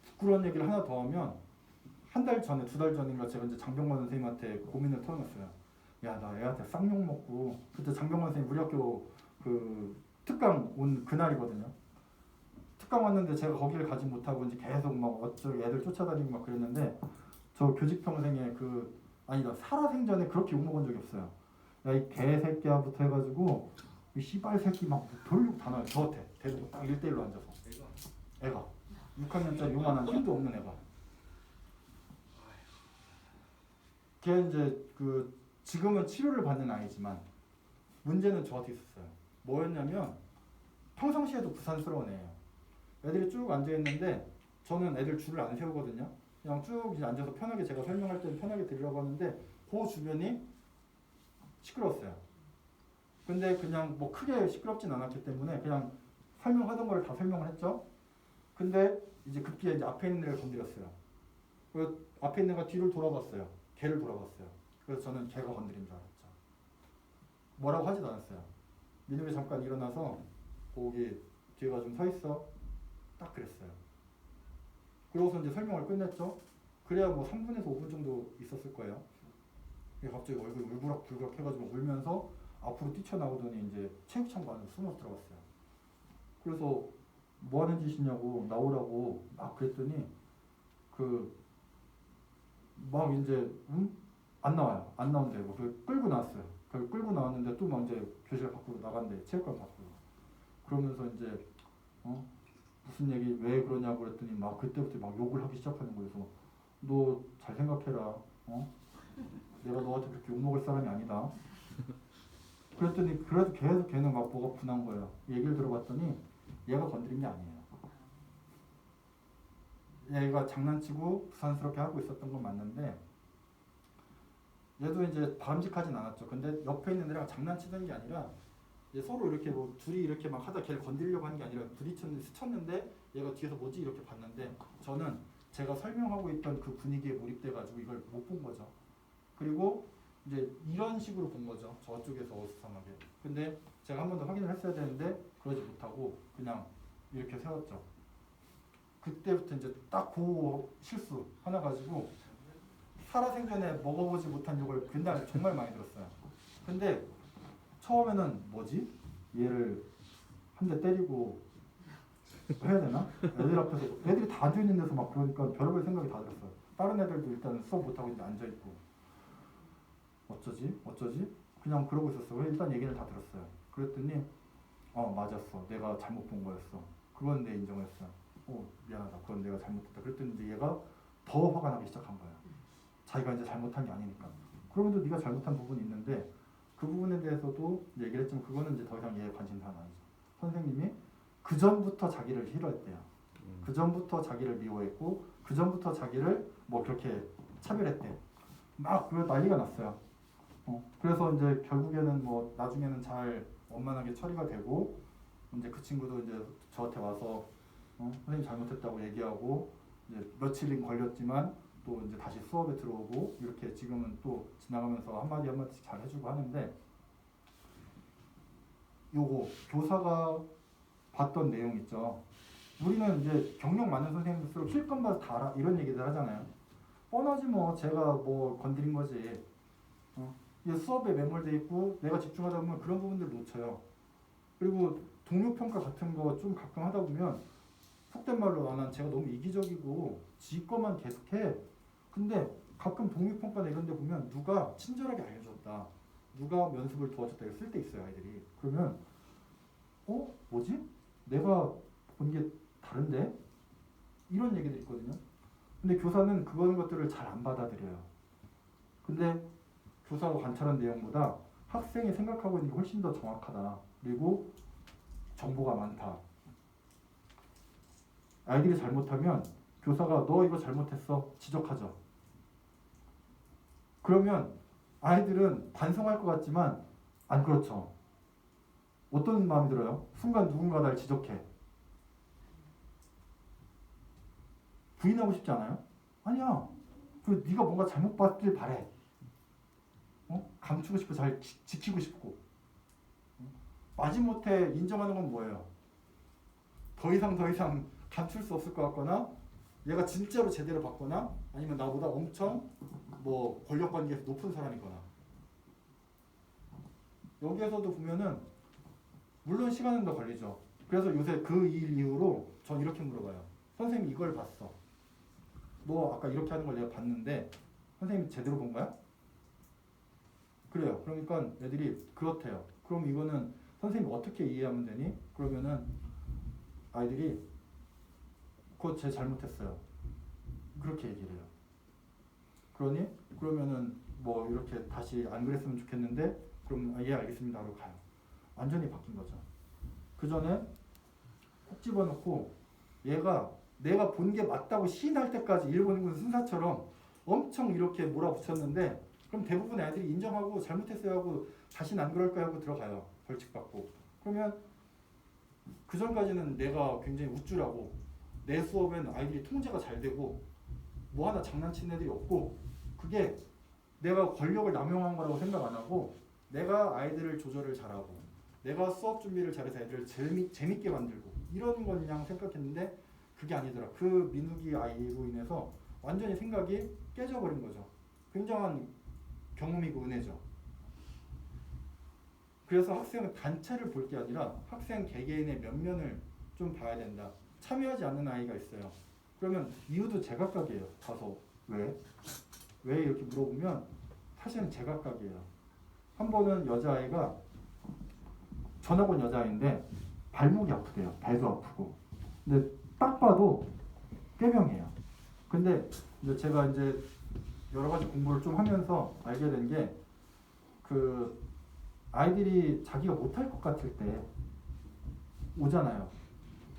부끄러운 얘기를 하나 더 하면 한 달 전에 2달 전인가 제가 이제 장병관 선생님한테 고민을 털어놨어요. 야, 나 애한테 쌍욕 먹고 그때 장병관 선생님 우리 학교 그 특강 온 그날이거든요. 특강 왔는데 제가 거기를 가지 못하고 이제 계속 막 어쩌고 애들 쫓아다니고 막 그랬는데 저 교직평생에 아니다 살아생전에 그렇게 욕 먹은 적이 없어요. 야, 이 개새끼야부터 해가지고 이 씨발 새끼 막 별욕 다 나요. 저한테 대놓고 딱 1대1로 앉아서 애가 6학년짜리 요만한 힘도 없는 애가 걔 이제 지금은 치료를 받는 아이지만 문제는 저한테 있었어요. 뭐였냐면 평상시에도 부산스러운 애예요. 애들이 쭉 앉아있는데 저는 애들 줄을 안 세우거든요. 그냥 쭉 이제 앉아서 편하게 제가 설명할 때는 편하게 들으려고 하는데 그 주변이 시끄러웠어요. 근데 그냥 뭐 크게 시끄럽진 않았기 때문에 그냥 설명하던 걸 다 설명을 했죠. 근데 이제 급기야 이제 앞에 있는 애를 건드렸어요. 그 앞에 있는 애가 뒤를 돌아봤어요. 걔를 돌아봤어요. 그래서 저는 걔가 건드린 줄 알았죠. 뭐라고 하지도 않았어요. 민욱이 잠깐 일어나서 거기 뒤에가 좀 서 있어. 딱 그랬어요. 그러고서 이제 설명을 끝냈죠. 그래야 뭐 3분에서 5분 정도 있었을 거예요. 갑자기 얼굴이 울그락불그락 해가지고 울면서 앞으로 뛰쳐나오더니 이제 체육창고 안에 숨어 들어갔어요. 그래서 뭐 하는 짓이냐고 나오라고 막 그랬더니 막 이제 안 나와요. 안 나온대요. 그 끌고 나왔어요. 그 끌고 나왔는데 또 막 이제 교실 밖으로 나간대. 체육관 밖으로. 그러면서 이제 무슨 얘기 왜 그러냐고 그랬더니 막 그때부터 막 욕을 하기 시작하는 거예요. 그래서 너 잘 생각해라. 내가 너한테 그렇게 욕먹을 사람이 아니다. 그랬더니 그래도 계속 걔는 막 뭐가 분한 거예요. 얘기를 들어봤더니 얘가 건드린 게 아니에요. 얘가 장난치고 부산스럽게 하고 있었던 건 맞는데 얘도 이제 바람직하진 않았죠. 근데 옆에 있는 애랑 장난치던 게 아니라 얘 서로 이렇게 뭐 둘이 이렇게 막 하다 걔를 건드리려고 하는 게 아니라 스쳤는데 얘가 뒤에서 뭐지 이렇게 봤는데 저는 제가 설명하고 있던 그 분위기에 몰입돼 가지고 이걸 못 본 거죠. 그리고 이제 이런 식으로 본 거죠. 저쪽에서 어수선하게. 근데 제가 한 번 더 확인을 했어야 되는데 그러지 못하고 그냥 이렇게 세웠죠. 그때부터 이제 딱 그 실수 하나 가지고 살아생전에 먹어보지 못한 욕을 그날 정말 많이 들었어요. 근데 처음에는 뭐지? 얘를 한 대 때리고 해야 되나? 애들 앞에서 애들이 다 앉아있는 데서 막 그러니까 별의별 생각이 다 들었어요. 다른 애들도 일단 수업 못하고 이제 앉아있고 어쩌지? 그냥 그러고 있었어요. 일단 얘기를 다 들었어요. 그랬더니 맞았어. 내가 잘못 본 거였어. 그건 내 인정했어요. 미안하다. 그건 내가 잘못했다. 그랬더니 이제 얘가 더 화가 나기 시작한 거야. 자기가 이제 잘못한 게 아니니까. 그러면도 네가 잘못한 부분이 있는데 그 부분에 대해서도 얘기를 했지만 그거는 이제 더 이상 얘의 관심사는 아니죠. 선생님이 그 전부터 자기를 싫어했대요. 그 전부터 자기를 미워했고 그 전부터 자기를 뭐 그렇게 차별했대. 막 그 난리가 났어요. 그래서 이제 결국에는 뭐 나중에는 잘 원만하게 처리가 되고 이제 그 친구도 이제 저한테 와서 선생님 잘못했다고 얘기하고 이제 며칠은 걸렸지만 또 이제 다시 수업에 들어오고 이렇게 지금은 또 지나가면서 한마디씩 잘 해주고 하는데 요거 교사가 봤던 내용 있죠. 우리는 이제 경력 많은 선생님들수록 실컷 다 알아 이런 얘기들 하잖아요. 뻔하지 뭐 제가 뭐 건드린 거지. 이게 수업에 매몰돼 있고 내가 집중하다 보면 그런 부분들 놓쳐요. 그리고 동료 평가 같은 거 좀 가끔 하다 보면 속된 말로 난 제가 너무 이기적이고 지 거만 계속해. 근데 가끔 동료 평가나 이런 데 보면 누가 친절하게 알려줬다. 누가 면습을 도와줬다. 이거 쓸 때 있어요, 아이들이. 그러면 뭐지? 내가 본 게 다른데? 이런 얘기들이 있거든요. 근데 교사는 그런 것들을 잘 안 받아들여요. 근데 교사가 관찰한 내용보다 학생이 생각하고 있는 게 훨씬 더 정확하다. 그리고 정보가 많다. 아이들이 잘못하면 교사가 너 이거 잘못했어 지적하죠. 그러면 아이들은 반성할 것 같지만 안 그렇죠. 어떤 마음이 들어요? 순간 누군가 날 지적해. 부인하고 싶지 않아요? 아니야. 그 네가 뭔가 잘못 봤길 바래. 감추고 싶고 잘 지키고 싶고. 마지못해 인정하는 건 뭐예요? 더 이상 감출 수 없을 것 같거나 얘가 진짜로 제대로 봤거나 아니면 나보다 엄청 뭐 권력관계에서 높은 사람이거나. 여기에서도 보면은 물론 시간은 더 걸리죠. 그래서 요새 그 일 이후로 전 이렇게 물어봐요. 선생님 이걸 봤어. 너 아까 이렇게 하는 걸 내가 봤는데 선생님 제대로 본 거야? 그래요. 그러니까 애들이 그렇대요. 그럼 이거는 선생님 어떻게 이해하면 되니? 그러면은 아이들이 그거 제 잘못했어요. 그렇게 얘기를 해요. 그러면은 뭐 이렇게 다시 안 그랬으면 좋겠는데 그럼 예 알겠습니다 하고 가요. 완전히 바뀐 거죠. 그 전에 콕 집어넣고 얘가 내가 본 게 맞다고 시인할 때까지 일본군 순사처럼 엄청 이렇게 몰아붙였는데 그럼 대부분 애들이 인정하고 잘못했어요 하고 다시는 안 그럴까 하고 들어가요. 벌칙받고. 그러면 그 전까지는 내가 굉장히 우쭐하고 내 수업엔 아이들이 통제가 잘 되고 뭐 하나 장난치는 애들이 없고 그게 내가 권력을 남용한 거라고 생각 안 하고 내가 아이들을 조절을 잘하고 내가 수업 준비를 잘해서 애들을 재밌게 만들고 이런 거냥 생각했는데 그게 아니더라. 그 민욱이 아이로 인해서 완전히 생각이 깨져버린 거죠. 굉장한 경험이고 은혜죠. 그래서 학생은 단체를 볼 게 아니라 학생 개개인의 면면을 좀 봐야 된다. 참여하지 않는 아이가 있어요. 그러면 이유도 제각각이에요. 가서 왜 이렇게 물어보면 사실은 제각각이에요. 한 번은 여자아이가 전학 온 여자아이인데 발목이 아프대요. 배도 아프고. 근데 딱 봐도 꾀병이에요. 근데 이제 제가 이제 여러 가지 공부를 좀 하면서 알게 된 게 그 아이들이 자기가 못할 것 같을 때 오잖아요.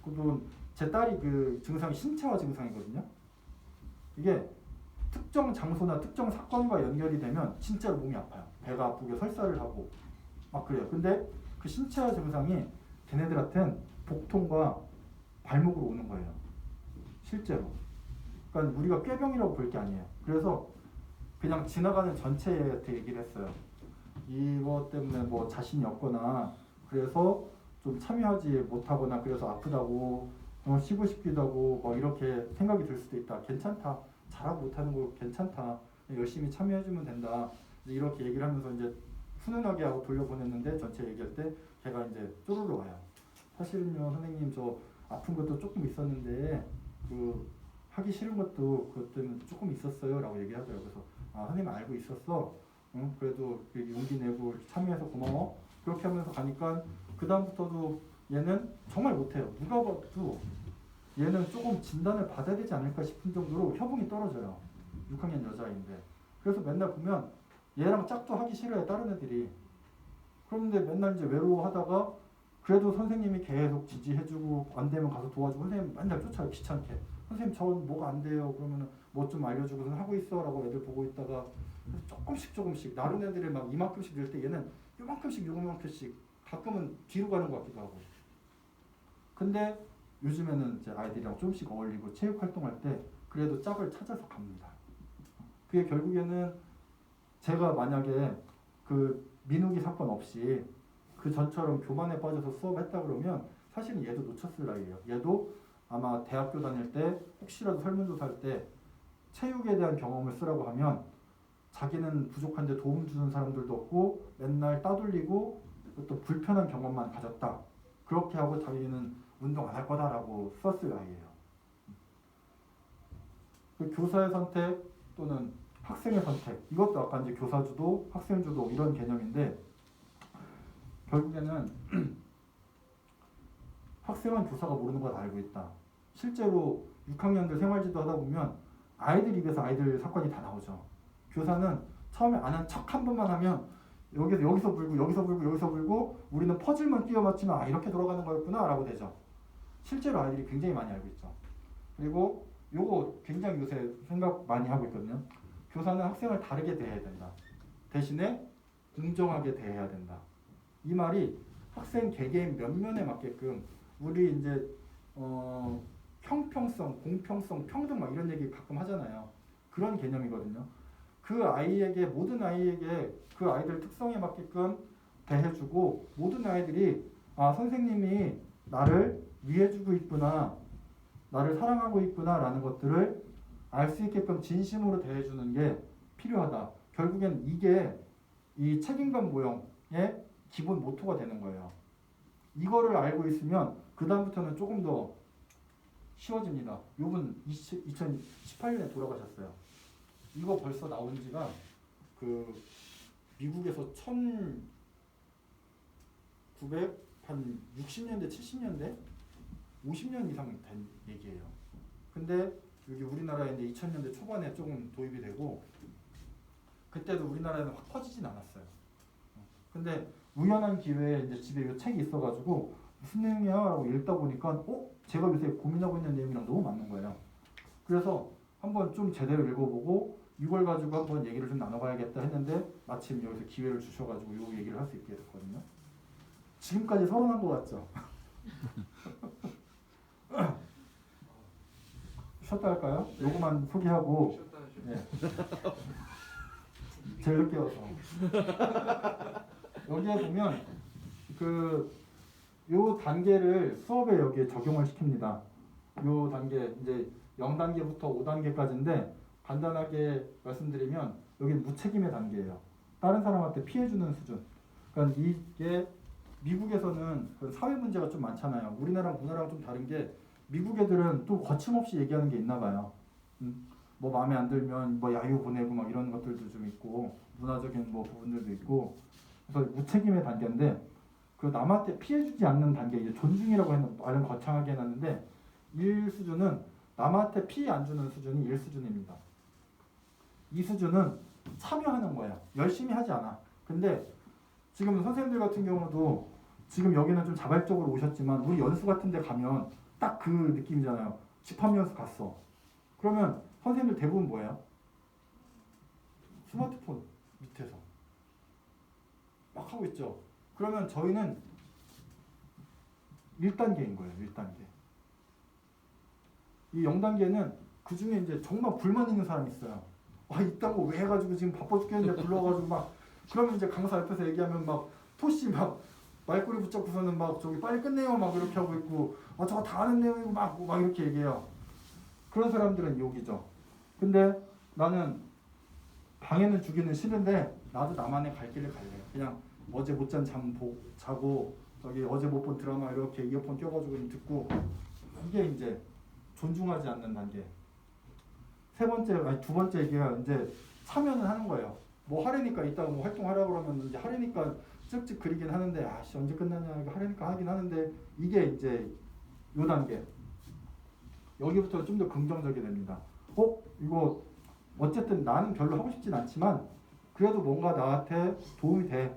그리고 제 딸이 그 증상이 신체화 증상이거든요. 이게 특정 장소나 특정 사건과 연결이 되면 진짜로 몸이 아파요. 배가 아프게 설사를 하고 막 그래요. 근데 그 신체화 증상이 걔네들한테는 복통과 발목으로 오는 거예요. 실제로. 그러니까 우리가 꾀병이라고 볼 게 아니에요. 그래서 그냥 지나가는 전체한테 얘기를 했어요. 이것 때문에 뭐 자신이 없거나 그래서 좀 참여하지 못하거나 그래서 아프다고 쉬고 싶기도 하고 뭐 이렇게 생각이 들 수도 있다. 괜찮다. 잘하고 못하는 거 괜찮다. 열심히 참여해주면 된다. 이렇게 얘기를 하면서 이제 훈훈하게 하고 돌려보냈는데 전체 얘기할 때 걔가 이제 쪼르르 와요. 사실은요 선생님 저 아픈 것도 조금 있었는데 그 하기 싫은 것도 그것 때문에 조금 있었어요 라고 얘기하더라고요. 그래서 아 선생님 알고 있었어. 응? 그래도 용기 내고 참여해서 고마워. 그렇게 하면서 가니까 그 다음부터도 얘는 정말 못해요. 누가 봐도 얘는 조금 진단을 받아야 되지 않을까 싶은 정도로 협응이 떨어져요. 6학년 여자아이인데. 그래서 맨날 보면 얘랑 짝도 하기 싫어해 다른 애들이. 그런데 맨날 이제 외로워하다가 그래도 선생님이 계속 지지해주고 안 되면 가서 도와주고 선생님 맨날 쫓아요 귀찮게. 선생님 전 뭐가 안 돼요. 그러면 뭐 좀 알려주고선 하고 있어 라고 애들 보고 있다가 조금씩 다른 애들이 막 이만큼씩 늘 때 얘는 요만큼씩 가끔은 뒤로 가는 것 같기도 하고. 근데 요즘에는 이제 아이들이랑 조금씩 어울리고 체육 활동할 때 그래도 짝을 찾아서 갑니다. 그게 결국에는 제가 만약에 그 민욱이 사건 없이 그 전처럼 교만에 빠져서 수업했다 그러면 사실은 얘도 놓쳤을 나이에요. 얘도 아마 대학교 다닐 때 혹시라도 설문조사할 때 체육에 대한 경험을 쓰라고 하면 자기는 부족한데 도움 주는 사람들도 없고 맨날 따돌리고 또 불편한 경험만 가졌다. 그렇게 하고 자기는 운동 안 할 거다라고 썼을 아이예요. 그 교사의 선택 또는 학생의 선택 이것도 아까 이제 교사주도 학생주도 이런 개념인데 결국에는 학생은 교사가 모르는 걸 알고 있다. 실제로 6학년들 생활지도 하다 보면 아이들 입에서 아이들 사건이 다 나오죠. 교사는 처음에 아는 척 한 번만 하면 여기서 불고 우리는 퍼즐만 끼워 맞추면 아 이렇게 돌아가는 거였구나 라고 되죠. 실제로 아이들이 굉장히 많이 알고 있죠. 그리고 요거 굉장히 요새 생각 많이 하고 있거든요. 교사는 학생을 다르게 대해야 된다. 대신에 공정하게 대해야 된다. 이 말이 학생 개개인 면면에 맞게끔 우리 이제 형평성, 공평성, 평등 막 이런 얘기 가끔 하잖아요. 그런 개념이거든요. 그 아이에게 모든 아이에게 그 아이들 특성에 맞게끔 대해주고 모든 아이들이 아 선생님이 나를 위해주고 있구나, 나를 사랑하고 있구나 라는 것들을 알 수 있게끔 진심으로 대해주는 게 필요하다. 결국엔 이게 이 책임감 모형의 기본 모토가 되는 거예요. 이거를 알고 있으면 그 다음부터는 조금 더 쉬워집니다. 요분 2018년에 돌아가셨어요. 이거 벌써 나온 지가 그 미국에서 1960년대 70년대 50년 이상 된 얘기예요. 근데 여기 우리나라에 이제 2000년대 초반에 조금 도입이 되고 그때도 우리나라에는 확 퍼지진 않았어요. 근데 우연한 기회에 이제 집에 이 책이 있어가지고 무슨 내용이야? 라고 읽다 보니까 제가 요새 고민하고 있는 내용이랑 너무 맞는 거예요. 그래서 한번 좀 제대로 읽어보고 이걸 가지고 한번 얘기를 좀 나눠봐야겠다 했는데 마침 여기서 기회를 주셔가지고 요 얘기를 할 수 있게 됐거든요. 지금까지 서운한 것 같죠? 쉬었다 할까요? 요거만 소개하고 예. 제일 늦게 와서 여기에 보면 요 단계를 수업에 여기에 적용을 시킵니다. 요 단계 이제 0단계부터 5단계까지인데 간단하게 말씀드리면 여기 무책임의 단계예요. 다른 사람한테 피해주는 수준. 그러니까 이게 미국에서는 그 사회 문제가 좀 많잖아요. 우리나라랑 좀 다른 게 미국 애들은 또 거침없이 얘기하는 게 있나 봐요. 뭐 마음에 안 들면 뭐 야유 보내고 막 이런 것들도 좀 있고 문화적인 뭐 부분들도 있고 그래서 무책임의 단계인데 그 남한테 피해주지 않는 단계 이제 존중이라고 해서 말은 거창하게 해놨는데 1 수준은 남한테 피해 안 주는 수준이 1 수준입니다. 이 수준은 참여하는 거야. 열심히 하지 않아. 근데 지금 선생님들 같은 경우도 지금 여기는 좀 자발적으로 오셨지만 우리 연수 같은 데 가면 딱 그 느낌이잖아요. 집합연수 갔어. 그러면 선생님들 대부분 뭐예요? 스마트폰 밑에서 막 하고 있죠. 그러면 저희는 1단계인 거예요. 1단계. 이 0단계는 그 중에 이제 정말 불만 있는 사람이 있어요. 이딴 거 왜 해가지고 지금 바빠 죽겠는데 불러가지고 막 그러면 이제 강사 옆에서 얘기하면 막 토시 막 말꼬리 붙잡고서는 막 저기 빨리 끝내요 막 이렇게 하고 있고 저거 다 아는 내용이고 막 이렇게 얘기해요. 그런 사람들은 욕이죠. 근데 나는 방해는 주기는 싫은데 나도 나만의 갈 길을 갈래. 그냥 어제 못 잔 잠 자고 저기 어제 못 본 드라마 이렇게 이어폰 껴가지고 듣고 이게 이제 존중하지 않는 단계. 두 번째 얘기가 이제 참여는 하는 거예요. 뭐 하려니까 이따가 뭐 활동하라고 그러면 이제 하려니까 쭉쭉 그리긴 하는데 언제 끝나냐 이거 하려니까 하긴 하는데 이게 이제 요 단계. 여기부터 좀 더 긍정적이 됩니다. 이거 어쨌든 나는 별로 하고 싶진 않지만 그래도 뭔가 나한테 도움이 돼.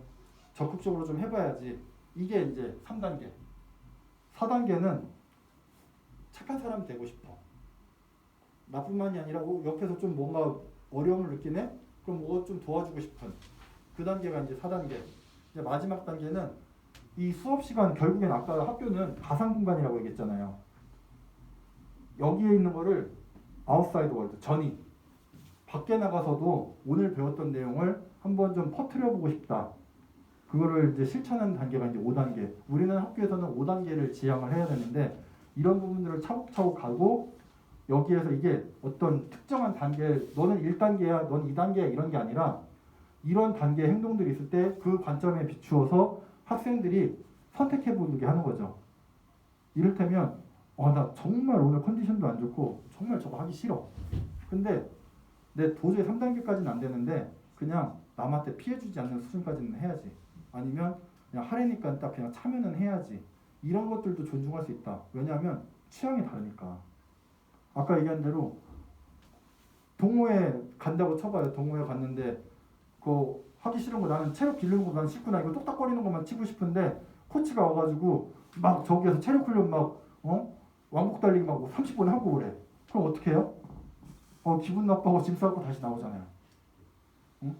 적극적으로 좀 해봐야지. 이게 이제 3단계. 4단계는 착한 사람이 되고 싶어. 나뿐만이 아니라 옆에서 좀 뭔가 어려움을 느끼네? 그럼 뭐 좀 도와주고 싶은. 그 단계가 이제 4단계. 이제 마지막 단계는 이 수업 시간 결국엔 아까 학교는 가상 공간이라고 얘기했잖아요. 여기에 있는 거를 아웃사이드 월드, 전이 밖에 나가서도 오늘 배웠던 내용을 한번 좀 퍼뜨려 보고 싶다. 그거를 이제 실천하는 단계가 이제 5단계. 우리는 학교에서는 5단계를 지향을 해야 되는데 이런 부분들을 차곡차곡 가고 여기에서 이게 어떤 특정한 단계, 너는 1단계야, 넌 2단계야 이런 게 아니라 이런 단계의 행동들이 있을 때 그 관점에 비추어서 학생들이 선택해보게 하는 거죠. 이를테면 나 정말 오늘 컨디션도 안 좋고 정말 저거 하기 싫어. 근데 내 도저히 3단계까지는 안 되는데 그냥 남한테 피해주지 않는 수준까지는 해야지. 아니면 그냥 하려니까 딱 그냥 참여는 해야지. 이런 것들도 존중할 수 있다. 왜냐하면 취향이 다르니까. 아까 얘기한 대로 동호회 간다고 쳐봐요. 동호회 갔는데 하기 싫은 거 나는 체력 기르는 거 난 싫구나. 이거 똑딱거리는 것만 치고 싶은데 코치가 와가지고 막 저기에서 체력 훈련 막 왕복 달리기 막 30분 하고 그래. 그럼 어떻게 해요? 기분 나빠하고 짐 싸고 다시 나오잖아요. 응?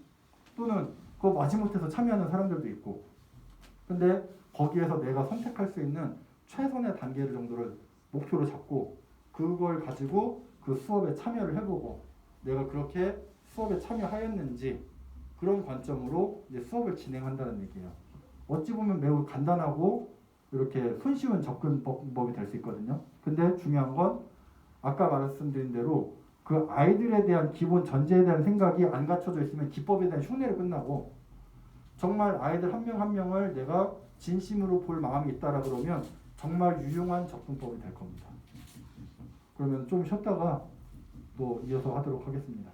또는 그거 마지못해서 참여하는 사람들도 있고. 근데 거기에서 내가 선택할 수 있는 최선의 단계를 정도를 목표로 잡고 그걸 가지고 그 수업에 참여를 해보고 내가 그렇게 수업에 참여하였는지 그런 관점으로 이제 수업을 진행한다는 얘기예요. 어찌 보면 매우 간단하고 이렇게 손쉬운 접근법이 될 수 있거든요. 근데 중요한 건 아까 말씀드린 대로 그 아이들에 대한 기본 전제에 대한 생각이 안 갖춰져 있으면 기법에 대한 흉내를 끝나고 정말 아이들 한 명 한 명을 내가 진심으로 볼 마음이 있다라 그러면 정말 유용한 접근법이 될 겁니다. 그러면 좀 쉬었다가 또 이어서 하도록 하겠습니다.